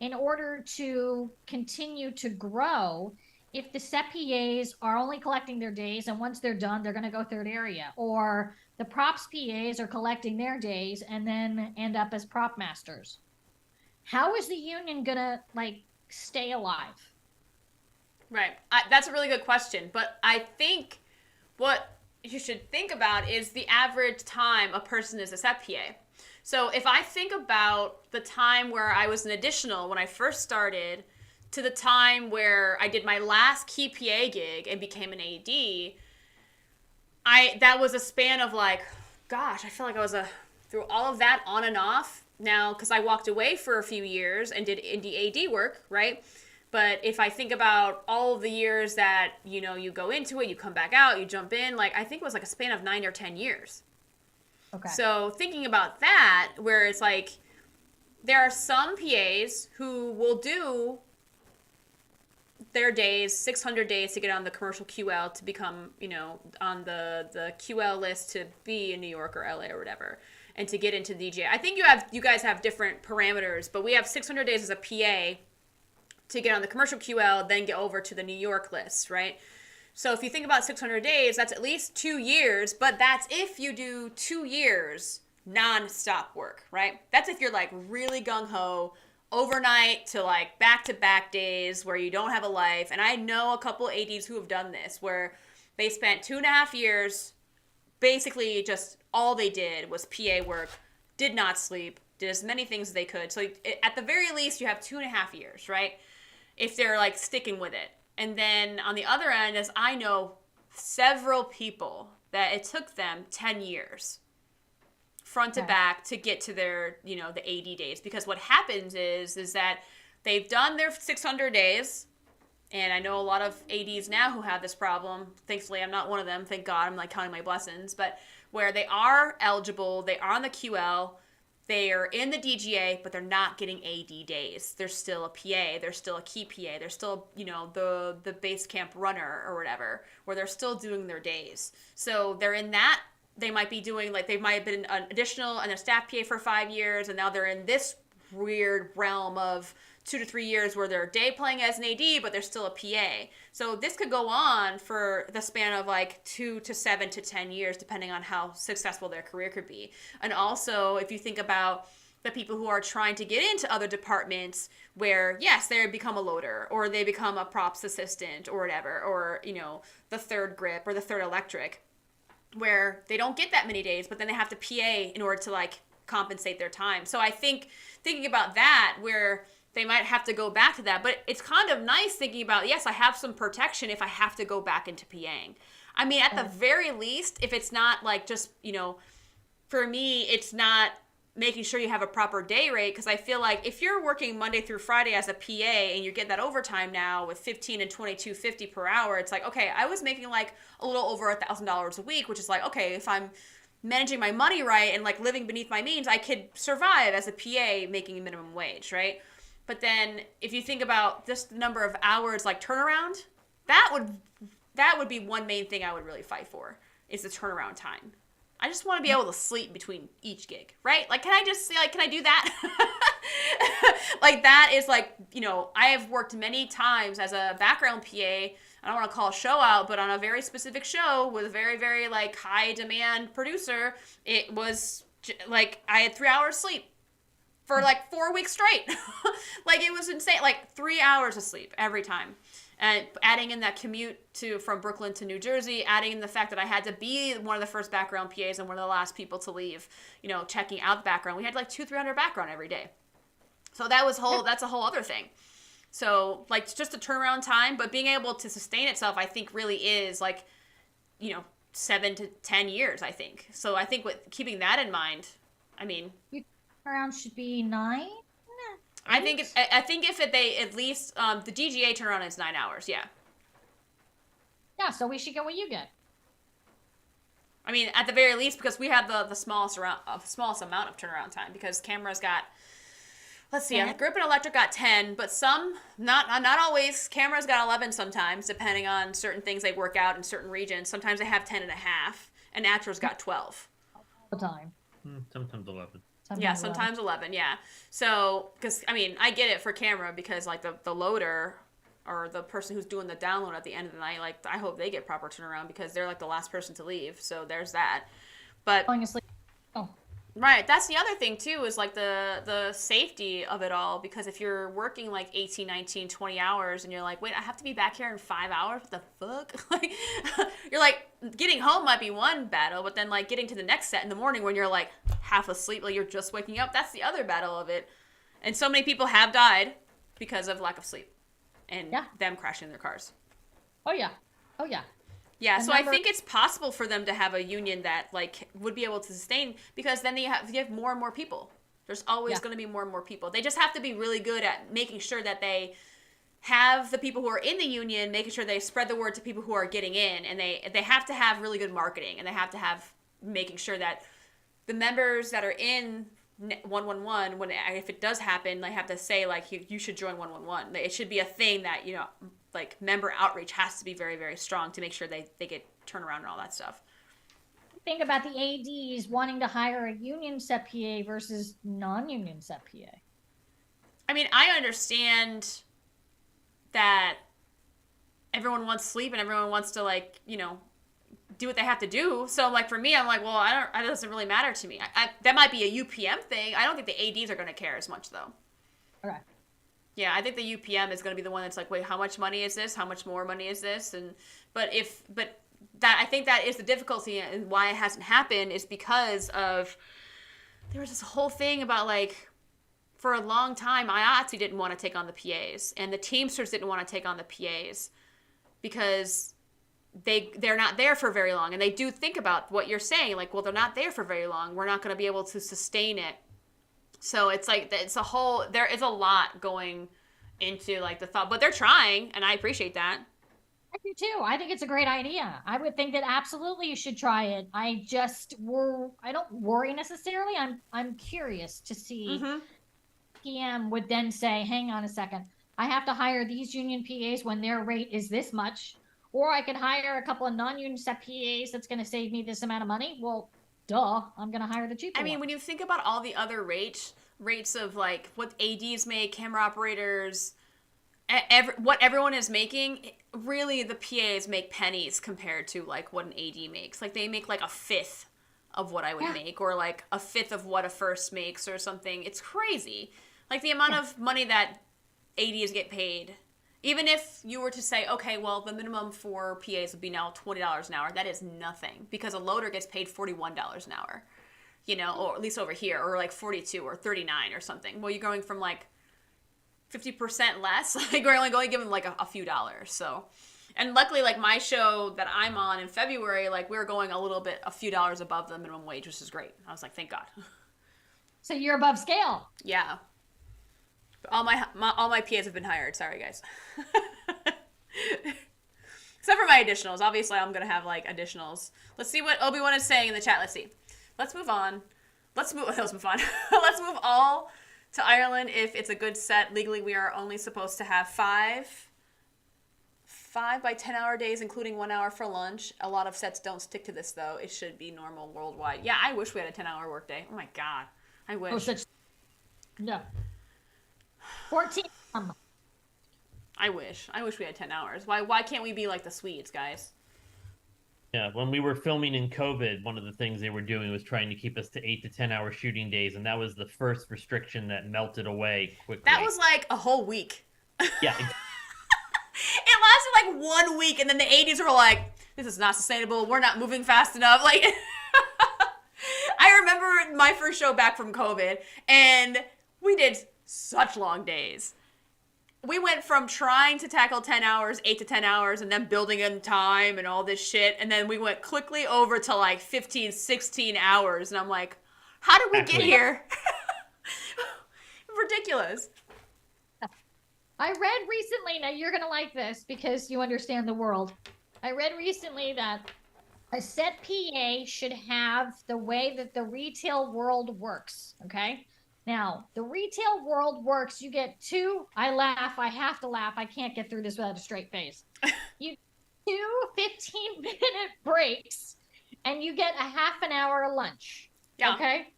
in order to continue to grow if the set PAs are only collecting their days and once they're done, they're going to go third area, or the props PAs are collecting their days and then end up as prop masters? How is the union going to stay alive? Right. That's a really good question. But I think what you should think about is the average time a person is a set PA. So if I think about the time where I was an additional when I first started to the time where I did my last key PA gig and became an AD, that was a span of I feel like I was a through all of that on and off now, because I walked away for a few years and did indie AD work, right? But if I think about all of the years that, you know, you go into it, you come back out, you jump in, like I think it was like a span of 9 or 10 years. Okay. So thinking about that, where it's like, there are some PAs who will do their days, 600 days to get on the commercial QL to become, you know, on the QL list to be in New York or LA or whatever, and to get into DJ. I think you guys have different parameters, but we have 600 days as a PA to get on the commercial QL, then get over to the New York list, right? So if you think about 600 days, that's at least 2 years, but that's if you do 2 years non-stop work, right? That's if you're like really gung-ho, overnight to like back-to-back days where you don't have a life. And I know a couple ADs who have done this, where they spent 2.5 years, basically just all they did was PA work, did not sleep, did as many things as they could. So at the very least, you have 2.5 years, right? If they're like sticking with it. And then on the other end, as I know several people that it took them 10 years front to back to get to their, you know, the 80 days. Because what happens is that they've done their 600 days. And I know a lot of ADs now who have this problem. Thankfully, I'm not one of them. Thank God. I'm like counting my blessings. But where they are eligible, they are on the QL, they are in the DGA, but they're not getting AD days. They're still a PA. They're still a key PA. They're still, you know, the base camp runner or whatever, where they're still doing their days. So they're in that. They might be doing, like, they might have been an additional and a staff PA for 5 years, and now they're in this weird realm of 2 to 3 years where they're day playing as an AD, but they're still a PA. So this could go on for the span of like 2 to 7 to 10 years, depending on how successful their career could be. And also, if you think about the people who are trying to get into other departments where, yes, they become a loader, or they become a props assistant or whatever, or, you know, the third grip or the third electric, where they don't get that many days, but then they have to PA in order to like compensate their time. So I think thinking about that, where they might have to go back to that, but it's kind of nice thinking about, yes, I have some protection if I have to go back into PAing. I mean, at the very least, if it's not like just, you know, for me, it's not making sure you have a proper day rate, because I feel like if you're working Monday through Friday as a PA and you get that overtime now with 15 and 22.50 per hour, it's like, okay, I was making like a little over $1,000 a week, which is like, okay, if I'm managing my money right and like living beneath my means, I could survive as a PA making a minimum wage, right? But then if you think about just the number of hours like turnaround, that would be one main thing I would really fight for, is the turnaround time. I just want to be able to sleep between each gig, right? Like, can I just say, like, can I do that? Like, that is like, you know, I have worked many times as a background PA. I don't want to call a show out, but on a very specific show with a very, very like high demand producer, it was like I had 3 hours sleep for like 4 weeks straight. Like, it was insane. Like 3 hours of sleep every time. And adding in that commute from Brooklyn to New Jersey, adding in the fact that I had to be one of the first background PAs and one of the last people to leave, you know, checking out the background. We had like 200-300 background every day. So that's a whole other thing. So like just the turnaround time, but being able to sustain itself, I think really is like, you know, 7 to 10 years, I think. So I think with keeping that in mind, I mean, Around should be 9. I think if they at least the DGA turnaround is 9 hours, yeah. Yeah, so we should get what you get. I mean, at the very least, because we have the smallest amount of turnaround time, because cameras got, let's see, grip and electric got 10, but some, not always, cameras got 11 sometimes, depending on certain things they work out in certain regions. Sometimes they have 10 and a half, and actors got 12. All the time. Sometimes 11. Sometimes 11, yeah. So, because, I mean, I get it for camera, because, like, the loader or the person who's doing the download at the end of the night, like, I hope they get proper turnaround, because they're, like, the last person to leave. So there's that. But Falling asleep. Oh. Right. That's the other thing, too, is, like, the safety of it all, because if you're working, like, 18, 19, 20 hours, and you're like, wait, I have to be back here in 5 hours? What the fuck? Like, you're like, getting home might be one battle, but then, like, getting to the next set in the morning when you're, like, half asleep, like, you're just waking up, that's the other battle of it. And so many people have died because of lack of sleep and them crashing their cars. Oh, yeah. Oh, yeah. Yeah, so I think it's possible for them to have a union that like would be able to sustain, because then you have more and more people. There's always going to be more and more people. They just have to be really good at making sure that they have the people who are in the union, making sure they spread the word to people who are getting in, and they have to have really good marketing, and they have to have making sure that the members that are in 111, if it does happen, they have to say like you should join 111. It should be a thing that, you know, like member outreach has to be very, very strong to make sure they get turnaround and all that stuff. Think about the ADs wanting to hire a union Set PA versus non-union Set PA. I mean, I understand that everyone wants sleep and everyone wants to, like, you know, do what they have to do. So like for me, I'm like, well, it doesn't really matter to me. That might be a UPM thing. I don't think the ADs are going to care as much though. Okay. Yeah, I think the UPM is going to be the one that's like, wait, how much money is this? How much more money is this? But I think that is the difficulty, and why it hasn't happened is because of there was this whole thing about like, for a long time, IATSE didn't want to take on the PAs, and the Teamsters didn't want to take on the PAs because they're not there for very long, and they do think about what you're saying, like, well, they're not there for very long. We're not going to be able to sustain it. So it's like there is a lot going into like the thought, but they're trying, and I appreciate that. I do too. I think it's a great idea. I would think that absolutely you should try it. I don't worry necessarily. I'm curious to see. PM would then say, hang on a second, I have to hire these union PAs when their rate is this much, or I could hire a couple of non-union Set PAs that's going to save me this amount of money. Well, duh, I'm going to hire the cheaper one. When you think about all the other rates of like what ADs make, camera operators, what everyone is making, really the PAs make pennies compared to like what an AD makes. Like they make like a fifth of what I would make, or like a fifth of what a first makes or something. It's crazy. Like the amount of money that ADs get paid. Even if you were to say, okay, well, the minimum for PAs would be now $20 an hour, that is nothing, because a loader gets paid $41 an hour, you know, or at least over here, or like 42 or 39 or something. Well, you're going from like 50% less, like we're only going to give them like a few dollars. So, and luckily, like my show that I'm on in February, like we're going a few dollars above the minimum wage, which is great. I was like, thank God. So you're above scale. Yeah. All my PAs have been hired. Sorry, guys. Except for my additionals. Obviously, I'm going to have, like, additionals. Let's see what Obi-Wan is saying in the chat. Let's see. Let's move on. Let's move on. Let's move all to Ireland if it's a good set. Legally, we are only supposed to have five by 10-hour days, including 1 hour for lunch. A lot of sets don't stick to this, though. It should be normal worldwide. Yeah, I wish we had a 10-hour workday. Oh, my God. I wish. No. 14. I wish we had 10 hours. Why can't we be like the Swedes, guys? Yeah, when we were filming in COVID, one of the things they were doing was trying to keep us to 8 to 10 hour shooting days, and that was the first restriction that melted away quickly. That was like a whole week. Yeah. It lasted like 1 week, and then the 80s were like, this is not sustainable. We're not moving fast enough. Like, I remember my first show back from COVID, and we did such long days. We went from trying to tackle 10 hours, 8 to 10 hours, and then building in time and all this shit. And then we went quickly over to like 15, 16 hours. And I'm like, how did we get here? Ridiculous. I read recently, now you're going to like this because you understand the world. I read recently that a Set PA should have the way that the retail world works. Okay. Now, the retail world works, you get I have to laugh, I can't get through this without a straight face. You 15-minute breaks, and you get a half an hour lunch. Yeah. Okay?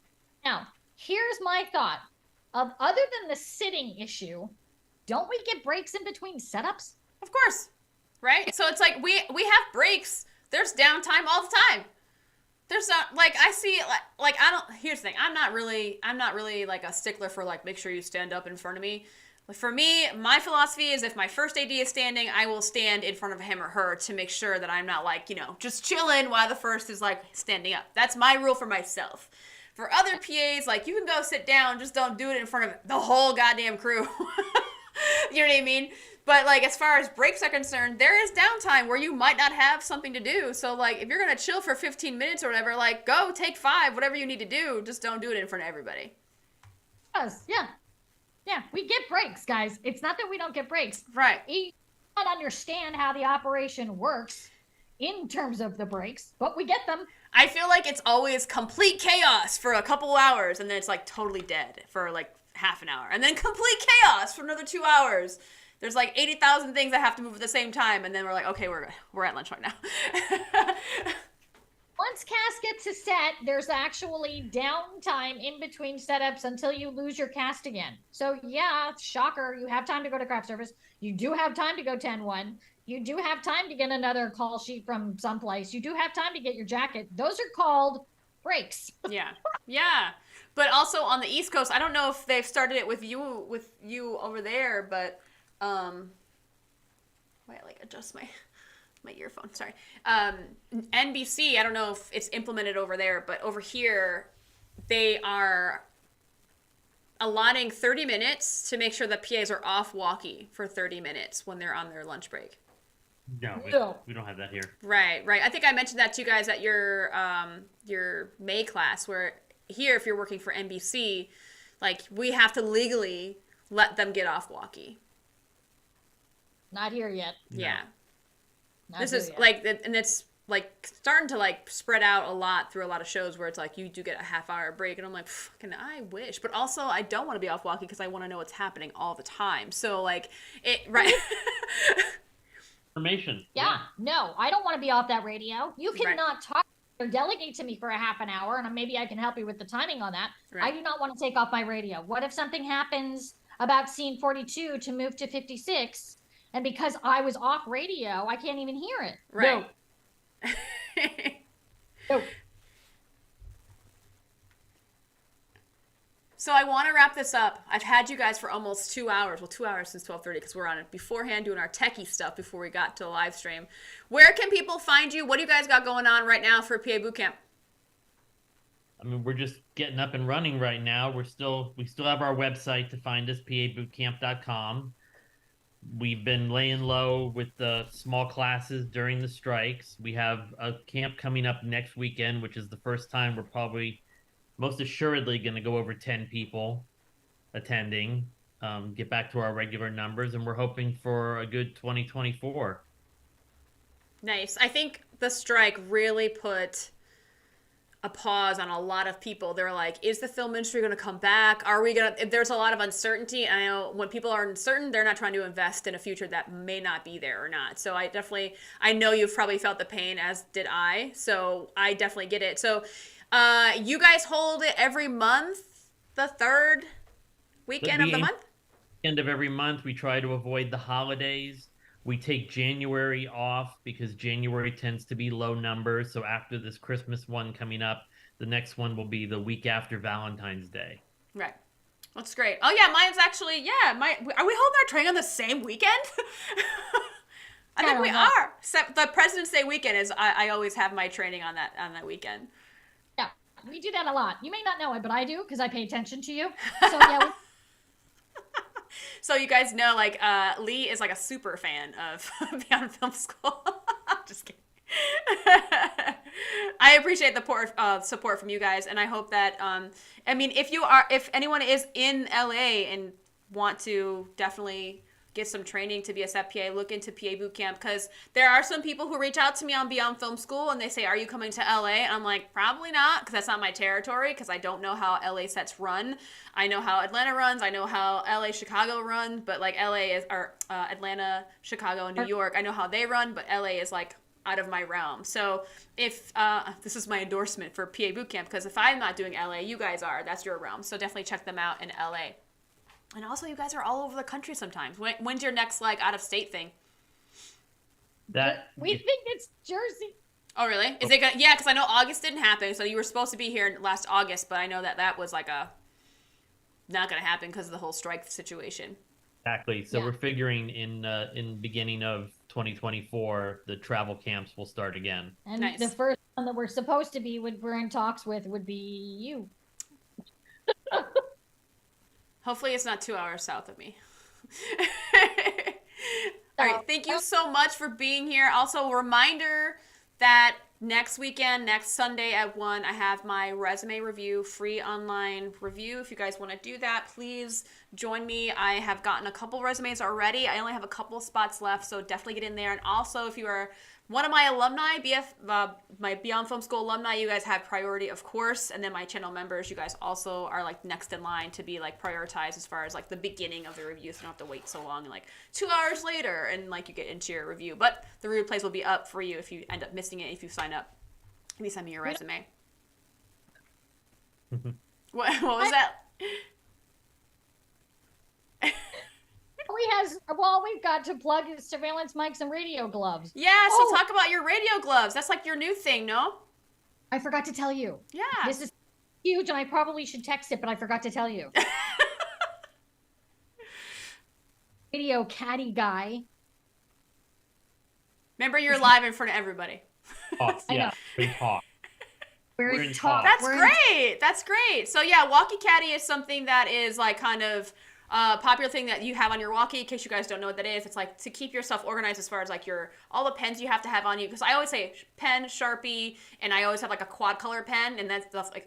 Now, here's my thought. Other than the sitting issue, don't we get breaks in between setups? Of course. Right? So it's like we have breaks. There's downtime all the time. There's not, like, I see, like, here's the thing. I'm not really, like, a stickler for, like, make sure you stand up in front of me. Like, for me, my philosophy is if my first AD is standing, I will stand in front of him or her to make sure that I'm not, like, you know, just chilling while the first is, like, standing up. That's my rule for myself. For other PAs, like, you can go sit down, just don't do it in front of the whole goddamn crew. You know what I mean? But like as far as breaks are concerned, there is downtime where you might not have something to do. So like if you're gonna chill for 15 minutes or whatever, like go take 5, whatever you need to do. Just don't do it in front of everybody. Yes, yeah. Yeah, we get breaks, guys. It's not that we don't get breaks. Right. We don't understand how the operation works in terms of the breaks, but we get them. I feel like it's always complete chaos for a couple hours, and then it's like totally dead for like half an hour, and then complete chaos for another 2 hours. There's like 80,000 things that have to move at the same time, and then we're like, okay, we're at lunch right now. Once cast gets a set, there's actually downtime in between setups until you lose your cast again. So yeah, shocker, you have time to go to craft service. You do have time to go 10-1. You do have time to get another call sheet from someplace. You do have time to get your jacket. Those are called breaks. Yeah. Yeah. But also on the East Coast, I don't know if they've started it with you over there, but wait, like adjust my earphone. Sorry. NBC, I don't know if it's implemented over there, but over here they are allotting 30 minutes to make sure the PAs are off walkie for 30 minutes when they're on their lunch break. No, we don't have that here. Right. I think I mentioned that to you guys at your May class, where here, if you're working for NBC, like we have to legally let them get off walkie. Not here yet. Yeah. Not This here is yet. like, and it's like starting to like spread out a lot through a lot of shows where it's like you do get a half-hour break, and I'm like, fucking, I wish, but also I don't want to be off walkie because I want to know what's happening all the time. So like it, right. Information. Yeah, no, I don't want to be off that radio. You Right. cannot talk or delegate to me for a half an hour, and maybe I can help you with the timing on that. Right. I do not want to take off my radio. What if something happens about scene 42 to move to 56, and because I was off radio, I can't even hear it? Right. No. So I want to wrap this up. I've had you guys for almost 2 hours. Well, 2 hours since 12:30 because we're on it beforehand doing our techie stuff before we got to the live stream. Where can people find you? What do you guys got going on right now for PA Bootcamp? I mean, we're just getting up and running right now. We still have our website to find us, pabootcamp.com. We've been laying low with the small classes during the strikes. We have a camp coming up next weekend, which is the first time we're probably most assuredly going to go over 10 people attending, get back to our regular numbers, and we're hoping for a good 2024. Nice. I think the strike really put a pause on a lot of people. They're like, is the film industry going to come back? Are we going to, there's a lot of uncertainty. I know when people are uncertain, they're not trying to invest in a future that may not be there or not. So I know you've probably felt the pain, as did I. So I definitely get it. So you guys hold it every month, the third weekend of the month? End of every month. We try to avoid the holidays. We take January off because January tends to be low numbers. So after this Christmas one coming up, the next one will be the week after Valentine's Day. Right. That's great. Oh yeah, mine's actually, are we holding our training on the same weekend? I think we are. The President's Day weekend is, I always have my training on that weekend. Yeah, we do that a lot. You may not know it, but I do because I pay attention to you. So yeah. So you guys know, like, Lee is like a super fan of Beyond Film School. Just kidding. I appreciate the support from you guys, and I hope that, I mean, if anyone is in LA and want to definitely get some training to be a Set PA, look into PA Bootcamp, because there are some people who reach out to me on Beyond Film School and they say, are you coming to LA? And I'm like, probably not, because that's not my territory, because I don't know how LA sets run. I know how Atlanta runs, I know how LA, Chicago runs, but like Atlanta, Chicago, and New York, I know how they run, but LA is like out of my realm. So if this is my endorsement for PA Bootcamp, because if I'm not doing LA, you guys are, that's your realm. So definitely check them out in LA. And also, you guys are all over the country sometimes. When's your next, like, out-of-state thing? We think it's Jersey. Oh, really? Is it gonna? Yeah, because I know August didn't happen, so you were supposed to be here last August, but I know that was, like, not going to happen because of the whole strike situation. Exactly. So we're figuring in beginning of 2024, the travel camps will start again. And nice. The first one that we're supposed to be, we're in talks with, would be you. Hopefully it's not 2 hours south of me. All right. Thank you so much for being here. Also, a reminder that next weekend, next Sunday at 1, I have my resume review, free online review. If you guys want to do that, please join me. I have gotten a couple resumes already. I only have a couple spots left, so definitely get in there. And also, if you are one of my alumni, my Beyond Film School alumni, you guys have priority, of course. And then my channel members, you guys also are like next in line to be like prioritized as far as like the beginning of the review. So you don't have to wait so long and like 2 hours later and like you get into your review. But the replays will be up for you if you end up missing it, if you sign up. Let me send me your resume. What was that? We've got to plug surveillance mics and radio gloves. Yeah, so talk about your radio gloves. That's like your new thing, no? I forgot to tell you. Yeah. This is huge, and I probably should text it, but I forgot to tell you. Radio caddy guy. Remember, you're live in front of everybody. Yeah, we talk. We're in talk. That's great. That's great. So yeah, walkie caddy is something that is like kind of popular thing that you have on your walkie. In case you guys don't know what that is, it's like to keep yourself organized as far as like all the pens you have to have on you. Because I always say pen, Sharpie, and I always have like a quad color pen, and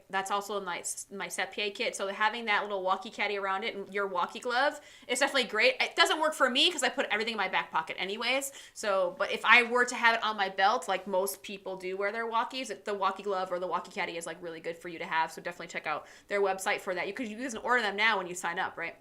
that's also in my Set PA kit. So having that little walkie caddy around it and your walkie glove is definitely great. It doesn't work for me because I put everything in my back pocket anyways. So, but if I were to have it on my belt, like most people do wear their walkies, the walkie glove or the walkie caddy is like really good for you to have. So definitely check out their website for that. You can order them now when you sign up, right?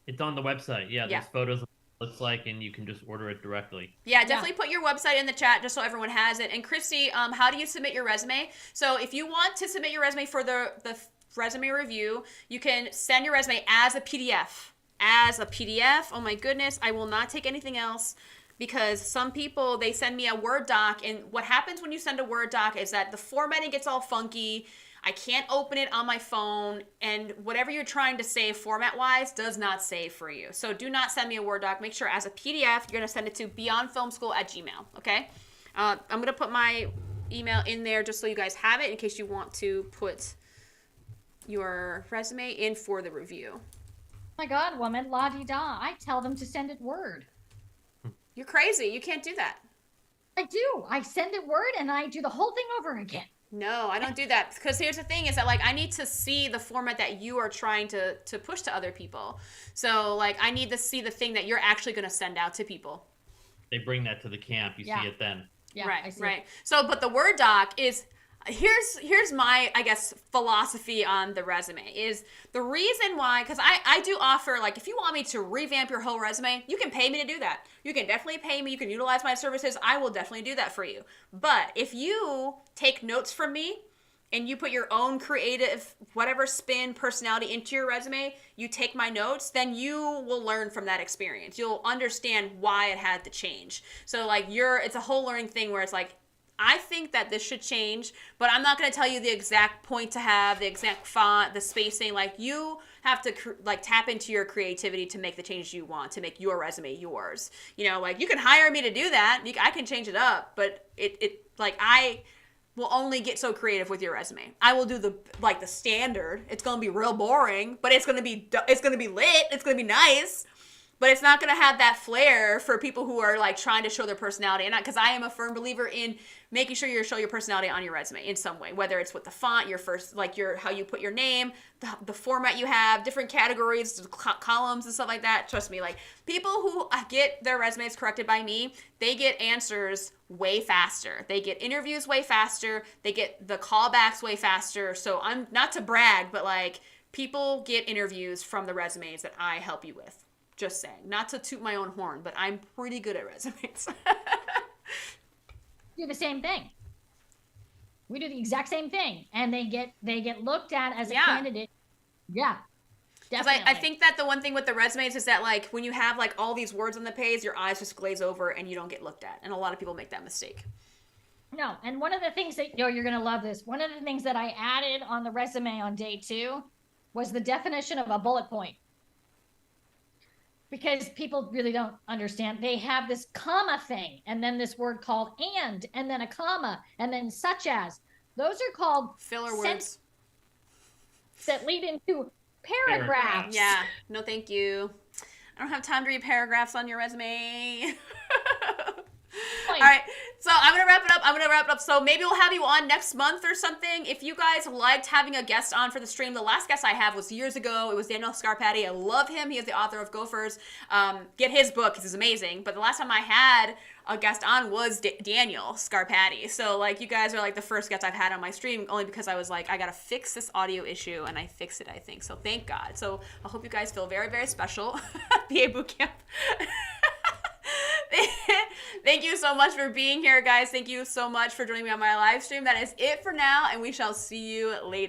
It's on the website. Yeah, there's photos of what it looks like, and you can just order it directly. Yeah, definitely put your website in the chat just so everyone has it. And Christy, how do you submit your resume? So if you want to submit your resume for the resume review, you can send your resume as a PDF. As a PDF. Oh my goodness, I will not take anything else. Because some people, they send me a Word doc, and what happens when you send a Word doc is that the formatting gets all funky. I can't open it on my phone, and whatever you're trying to save format-wise does not save for you. So do not send me a Word doc. Make sure as a PDF, you're going to send it to beyondfilmschool@gmail.com, okay? I'm going to put my email in there just so you guys have it in case you want to put your resume in for the review. Oh my God, woman, la-di-da. I tell them to send it Word. You're crazy. You can't do that. I do. I send it Word, and I do the whole thing over again. No, I don't do that. Because here's the thing is that, like, I need to see the format that you are trying to push to other people. So, like, I need to see the thing that you're actually going to send out to people. They bring that to the camp. You see it then. Yeah, right, right. So, but the Word doc is... Here's my, I guess, philosophy on the resume is the reason why, because I do offer, like, if you want me to revamp your whole resume, you can pay me to do that. You can definitely pay me. You can utilize my services. I will definitely do that for you. But if you take notes from me and you put your own creative, whatever spin, personality into your resume, you take my notes, then you will learn from that experience. You'll understand why it had to change. So, like, it's a whole learning thing where it's like, I think that this should change, but I'm not going to tell you the exact point to have, the exact font, the spacing. Like, you have to tap into your creativity to make the changes you want, to make your resume yours. You know, like, you can hire me to do that. I can change it up, but I will only get so creative with your resume. I will do the standard. It's going to be real boring, but it's going to be lit. It's going to be nice. But it's not going to have that flair for people who are like trying to show their personality. And because I am a firm believer in making sure you show your personality on your resume in some way, whether it's with the font, how you put your name, the format you have, different categories, columns and stuff like that. Trust me, like, people who get their resumes corrected by me, they get answers way faster. They get interviews way faster. They get the callbacks way faster. So I'm not to brag, but like, people get interviews from the resumes that I help you with. Just saying, not to toot my own horn, but I'm pretty good at resumes. Do the same thing. We do the exact same thing, and they get looked at as a candidate. Yeah, definitely. I think that the one thing with the resumes is that, like, when you have like all these words on the page, your eyes just glaze over and you don't get looked at, and a lot of people make that mistake. No, and one of the things that you're gonna love this. One of the things that I added on the resume on day 2 was the definition of a bullet point. Because people really don't understand. They have this comma thing, and then this word called and then a comma, and then such as. Those are called filler words that lead into paragraphs. Yeah, no thank you. I don't have time to read paragraphs on your resume. Like, All right, so I'm gonna wrap it up. So maybe we'll have you on next month or something. If you guys liked having a guest on for the stream, the last guest I had was years ago. It was Daniel Scarpati. I love him. He is the author of Gophers. Get his book. He's amazing. But the last time I had a guest on was Daniel Scarpati. So like you guys are like the first guests I've had on my stream, only because I was like, I gotta fix this audio issue, and I fixed it, I think. So thank God. So I hope you guys feel very, very special. PA Bootcamp. Thank you so much for being here, guys. Thank you so much for joining me on my live stream. That is it for now, and we shall see you later.